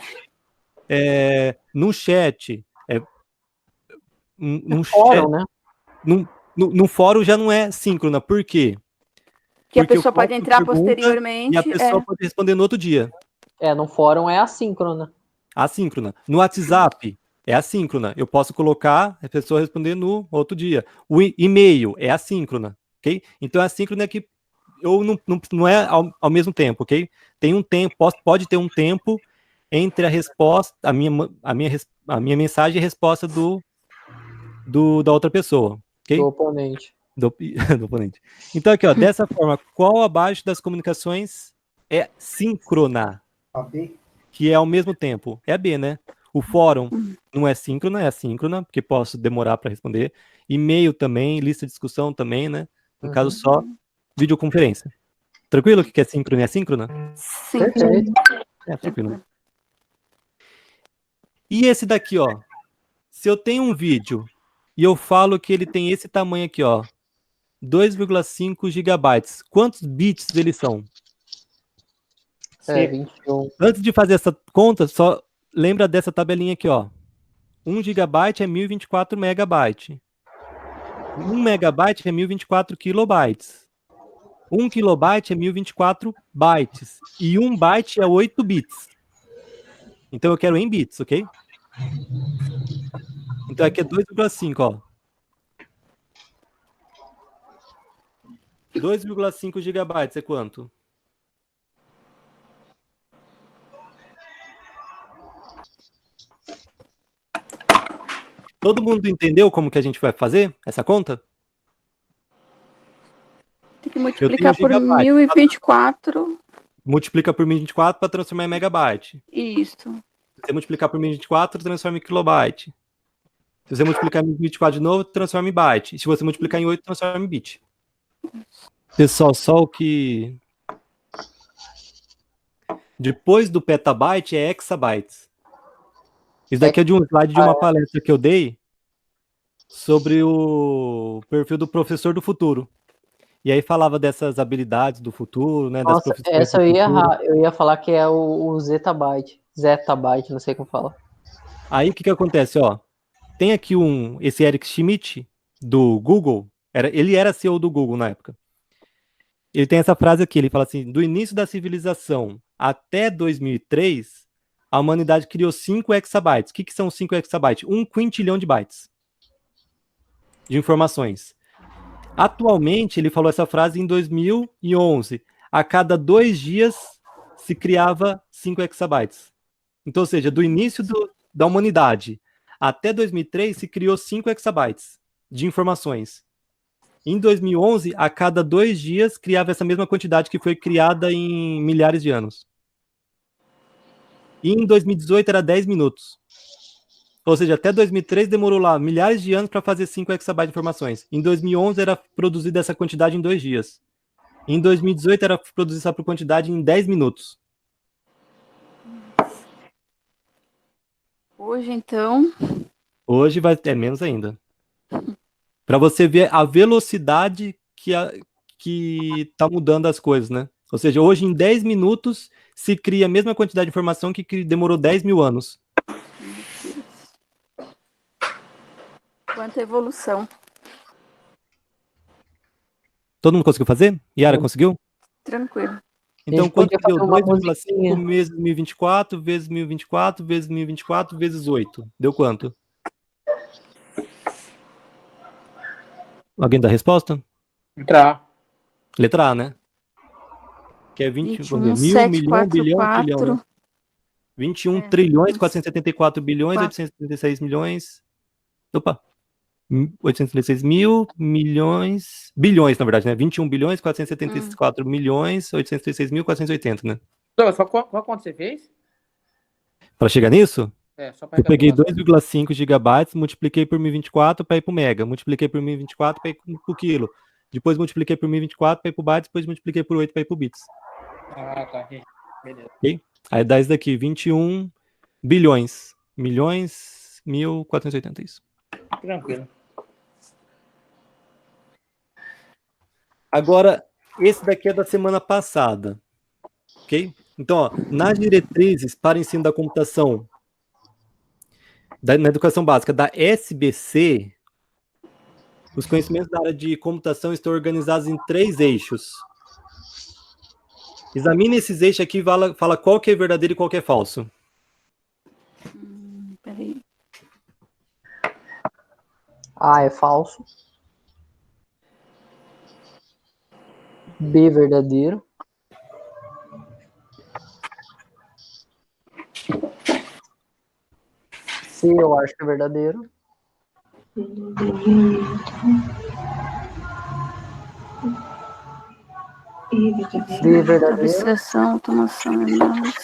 No chat, no Fórum, né? No fórum já não é síncrona, por quê? Que a Porque eu pessoa pode faço entrar pergunta posteriormente. e a pessoa pode responder no outro dia. No fórum é assíncrona. Assíncrona. No WhatsApp é assíncrona. Eu posso colocar a pessoa responder no outro dia. O e-mail é assíncrona, ok? Então, assíncrona é que não é ao mesmo tempo, ok? Tem um tempo, pode ter um tempo entre a resposta, a minha mensagem e a resposta da outra pessoa, ok? Do oponente. Do oponente. Então aqui, ó, dessa forma, qual abaixo das comunicações é síncrona? A B? Que é ao mesmo tempo. É a B, né? O fórum não é síncrona, é assíncrona, porque posso demorar para responder. E-mail também, lista de discussão também, né? No caso só, videoconferência. Tranquilo que é síncrona e assíncrona? Sim. Perfeito. É, tranquilo. E esse daqui, ó. Se eu tenho um vídeo e eu falo que ele tem esse tamanho aqui, ó. 2,5 gigabytes. Quantos bits eles são? 21. Antes de fazer essa conta, só lembra dessa tabelinha aqui, ó. 1 gigabyte é 1024 megabytes. 1 megabyte é 1024 kilobytes. 1 kilobyte é 1024 bytes. E 1 byte é 8 bits. Então eu quero em bits, ok? Então aqui é 2,5, ó. 2,5 gigabytes é quanto? Todo mundo entendeu como que a gente vai fazer essa conta? Tem que multiplicar por gigabyte. 1024. Multiplica por 1024 para transformar em megabyte. Isso. Se você multiplicar por 1024, transforma em kilobyte. Se você multiplicar em 1024 de novo, transforma em byte. E se você multiplicar em 8, transforma em bit. Pessoal, só o que... Depois do petabyte é hexabytes. Isso daqui é de um slide de uma palestra que eu dei sobre o perfil do professor do futuro. E aí falava dessas habilidades do futuro, né? Nossa, das essa eu ia falar que é o Zetabyte. Zetabyte, não sei como fala. Aí o que acontece, ó? Tem aqui esse Eric Schmidt, do Google, ele era CEO do Google na época. Ele tem essa frase aqui, ele fala assim, do início da civilização até 2003, a humanidade criou 5 exabytes. O que são 5 exabytes? 1 quintilhão de bytes de informações. Atualmente, ele falou essa frase em 2011. A cada 2 dias se criava 5 exabytes. Então, ou seja, do início da humanidade até 2003 se criou 5 exabytes de informações. Em 2011, a cada 2 dias criava essa mesma quantidade que foi criada em milhares de anos. E em 2018 era 10 minutos. Ou seja, até 2003 demorou lá milhares de anos para fazer 5 exabytes de informações. Em 2011 era produzida essa quantidade em 2 dias. Em 2018 era produzida essa quantidade em 10 minutos. Hoje, então... Hoje vai ter menos ainda. Para você ver a velocidade que tá mudando as coisas, né? Ou seja, hoje em 10 minutos se cria a mesma quantidade de informação que demorou 10 mil anos. Quanta evolução. Todo mundo conseguiu fazer? Yara conseguiu? Tranquilo. Então, quanto que deu? 2,5 musiquinha. vezes 1024, vezes 1024, vezes 1024, vezes 8. Deu quanto? Alguém dá a resposta? Letra A, né? Que é 21, mil, 7, milhão, 4, bilhão, 4. trilhão, né? 21 trilhões, 474 bilhões, 4. 836 milhões... Opa! 836 mil, milhões... Bilhões, na verdade, né? 21 bilhões, 474 milhões, 836 mil, 480, né? Douglas, qual conta você fez? Para chegar nisso, Só pra eu peguei 2,5 gigabytes, multipliquei por 1024 para ir para o mega, multipliquei por 1024 para ir para o quilo, depois multipliquei por 1024 para ir para o byte, depois multipliquei por 8 para ir para o bits. Ah, tá. Beleza. Okay? Aí dá isso daqui, 21 bilhões, milhões, 1.480, isso. Tranquilo. Agora, esse daqui é da semana passada, ok? Então, ó, nas diretrizes para ensino da computação na educação básica da SBC, os conhecimentos da área de computação estão organizados em 3 eixos. Examine esses eixos aqui e fala qual que é verdadeiro e qual que é falso. Peraí. A é falso. B verdadeiro. Se eu acho que é verdadeiro. Se é verdadeiro. Abstração, automação, análise.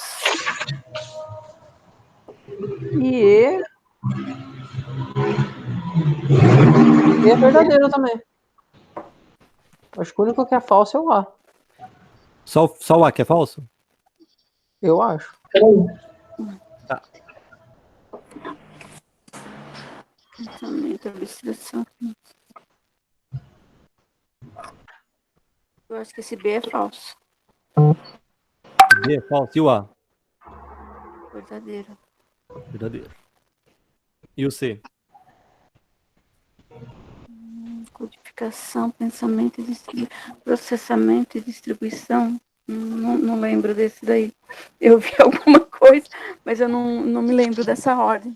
E é verdadeiro também. Acho que o único que é falso é o A. Só o A que é falso? Eu acho. Tá. Pensamento, abstração. Eu acho que esse B é falso. B é falso. E o A? Verdadeiro. Verdadeiro. E o C? Codificação, pensamento e distribuição. Processamento e distribuição. Não lembro desse daí. Eu vi alguma coisa, mas eu não me lembro dessa ordem.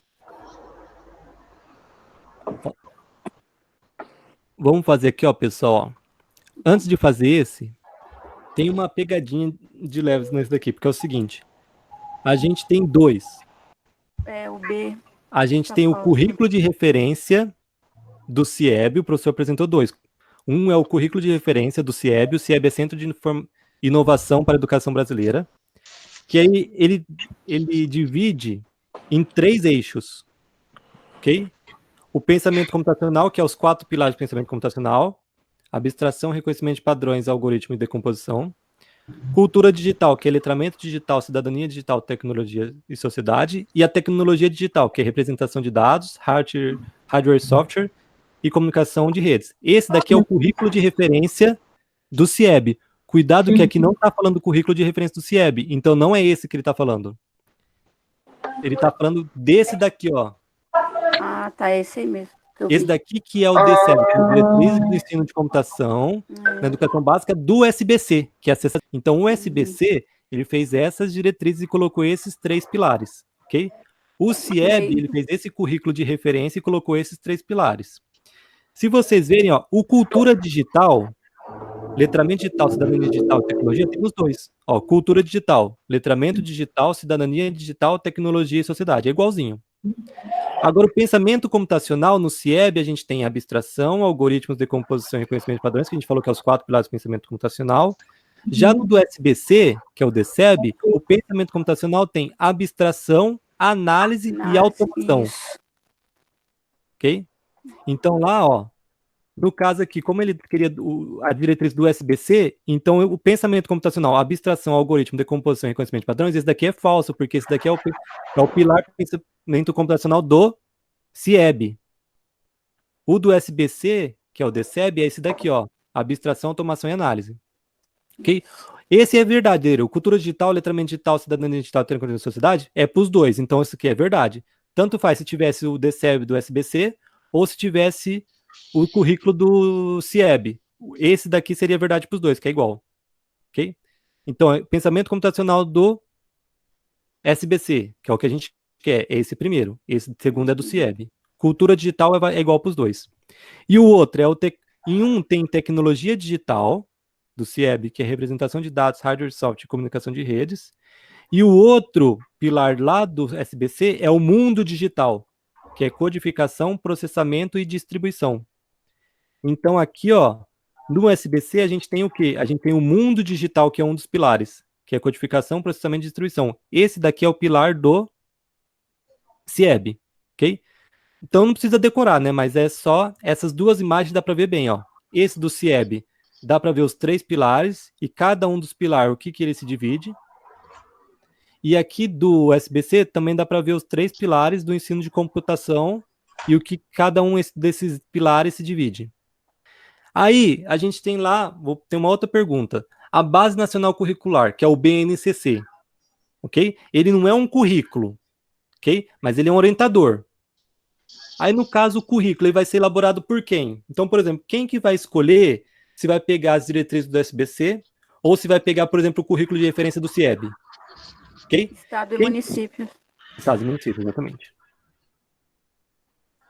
Vamos fazer aqui, ó, pessoal. Antes de fazer esse, tem uma pegadinha de leves nesse daqui, porque é o seguinte. A gente tem dois. É, o B. A gente Tá tem o falso. currículo de referência do CIEB, o professor apresentou dois. Um é o currículo de referência do CIEB, o CIEB é Centro de Inovação para a Educação Brasileira, que aí ele divide em 3 eixos, ok? O pensamento computacional, que é os 4 pilares do pensamento computacional, abstração, reconhecimento de padrões, algoritmo e decomposição. Cultura digital, que é letramento digital, cidadania digital, tecnologia e sociedade. E a tecnologia digital, que é representação de dados, hardware e software e comunicação de redes. Esse daqui é o currículo de referência do CIEB. Cuidado que aqui não está falando do currículo de referência do CIEB. Então não é esse que ele está falando. Ele está falando desse daqui, ó. Ah, tá, esse aí mesmo. Esse daqui que é o DCEB, que é o Diretrizes do Ensino de Computação na Educação Básica do SBC, que é a Então, o SBC, ele fez essas diretrizes e colocou esses 3 pilares, ok? O CIEB, ele fez esse currículo de referência e colocou esses 3 pilares. Se vocês verem, ó, o Cultura Digital, letramento digital, cidadania digital, tecnologia, tem os dois. Ó, cultura digital, letramento digital, cidadania digital, tecnologia e sociedade. É igualzinho. Agora, o pensamento computacional, no CIEB, a gente tem abstração, algoritmos, decomposição e reconhecimento de padrões, que a gente falou que é os 4 pilares do pensamento computacional. Já no do SBC, que é o DCEB, o pensamento computacional tem abstração, análise e automação. Isso. Ok? Então, lá, ó, no caso aqui, como ele queria a diretriz do SBC, então o pensamento computacional, abstração, algoritmo, decomposição e reconhecimento de padrões, esse daqui é falso, porque esse daqui é o pilar do pensamento computacional do CIEB. O do SBC, que é o DCEB, é esse daqui, ó, abstração, automação e análise. Ok? Esse é verdadeiro. O cultura digital, letramento digital, cidadania digital, tecnologia e sociedade é para os dois. Então, isso aqui é verdade. Tanto faz se tivesse o DCEB do SBC ou se tivesse o currículo do CIEB. Esse daqui seria verdade para os dois, que é igual. Ok? Então, pensamento computacional do SBC, que é o que a gente quer, é esse primeiro. Esse segundo é do CIEB. Cultura digital é igual para os dois. E o outro em um tem tecnologia digital do CIEB, que é representação de dados, hardware, software e comunicação de redes. E o outro pilar lá do SBC é o mundo digital, que é codificação, processamento e distribuição. Então aqui, ó, no SBC a gente tem o quê? A gente tem o mundo digital, que é um dos pilares, que é codificação, processamento e distribuição. Esse daqui é o pilar do CIEB, ok? Então não precisa decorar, né? Mas é só essas duas imagens dá para ver bem, ó. Esse do CIEB dá para ver os 3 pilares e cada um dos pilares, o que ele se divide. E aqui do SBC também dá para ver os 3 pilares do ensino de computação e o que cada um desses pilares se divide. Aí, a gente tem lá, tem uma outra pergunta. A Base Nacional Curricular, que é o BNCC, ok? Ele não é um currículo, ok? Mas ele é um orientador. Aí, no caso, o currículo ele vai ser elaborado por quem? Então, por exemplo, quem que vai escolher se vai pegar as diretrizes do SBC ou se vai pegar, por exemplo, o currículo de referência do CIEB? Ok? Estado e município. Estado e município, exatamente.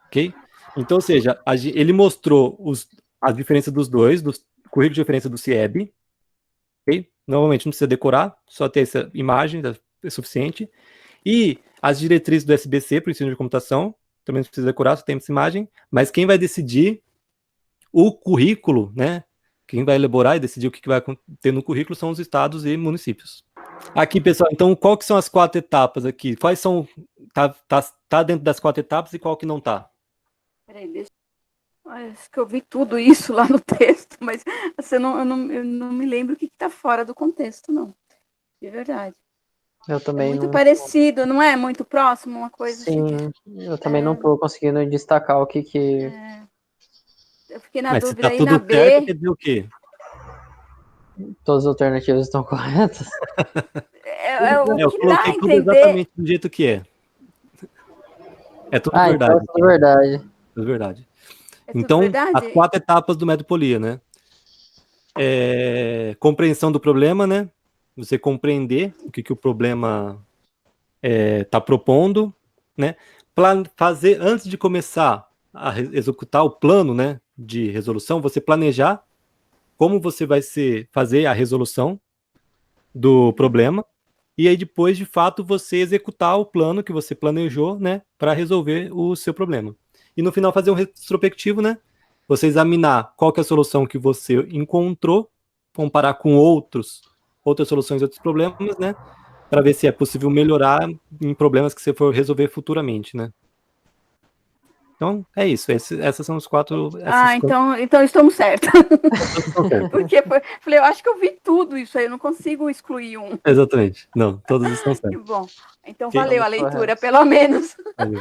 Ok? Então, ou seja, ele mostrou as diferenças dos dois, do currículo de referência do CIEB. Ok? Novamente, não precisa decorar, só ter essa imagem é suficiente. E as diretrizes do SBC para o ensino de computação, também precisa decorar, só tem essa imagem, mas quem vai decidir o currículo, né? Quem vai elaborar e decidir o que vai ter no currículo são os estados e municípios. Aqui, pessoal, então, qual que são as 4 etapas aqui? Quais são... Tá dentro das 4 etapas e qual que não tá? Peraí, acho que eu vi tudo isso lá no texto, mas assim, eu não me lembro o que está fora do contexto, não. De verdade. Eu também muito não... parecido, não é? Muito próximo, uma coisa Sim, assim. eu também não estou conseguindo destacar o que... Eu fiquei na Mas se dúvida tá aí tudo na certo, B. quer dizer o quê? Todas as alternativas estão corretas. O Eu que dá coloquei a tudo entender... exatamente do jeito que é. É tudo verdade. Então é tudo verdade. Tudo verdade. É tudo Então, verdade? as 4 etapas do método Polia, né? Compreensão do problema, né? Você compreender o que o problema está propondo, né? Fazer, antes de começar a executar o plano, né, de resolução, você planejar como você vai fazer a resolução do problema, e aí depois, de fato, você executar o plano que você planejou, né, para resolver o seu problema. E no final fazer um retrospectivo, né, você examinar qual que é a solução que você encontrou, comparar com outras soluções, outros problemas, né, para ver se é possível melhorar em problemas que você for resolver futuramente, né. Então, é isso. Essas são os 4... Então estamos certos. Porque falei, eu acho que eu vi tudo isso aí, eu não consigo excluir um. Exatamente. Não, todos estão certos. Que bom. Então Okay. valeu a leitura, pelo menos. Valeu.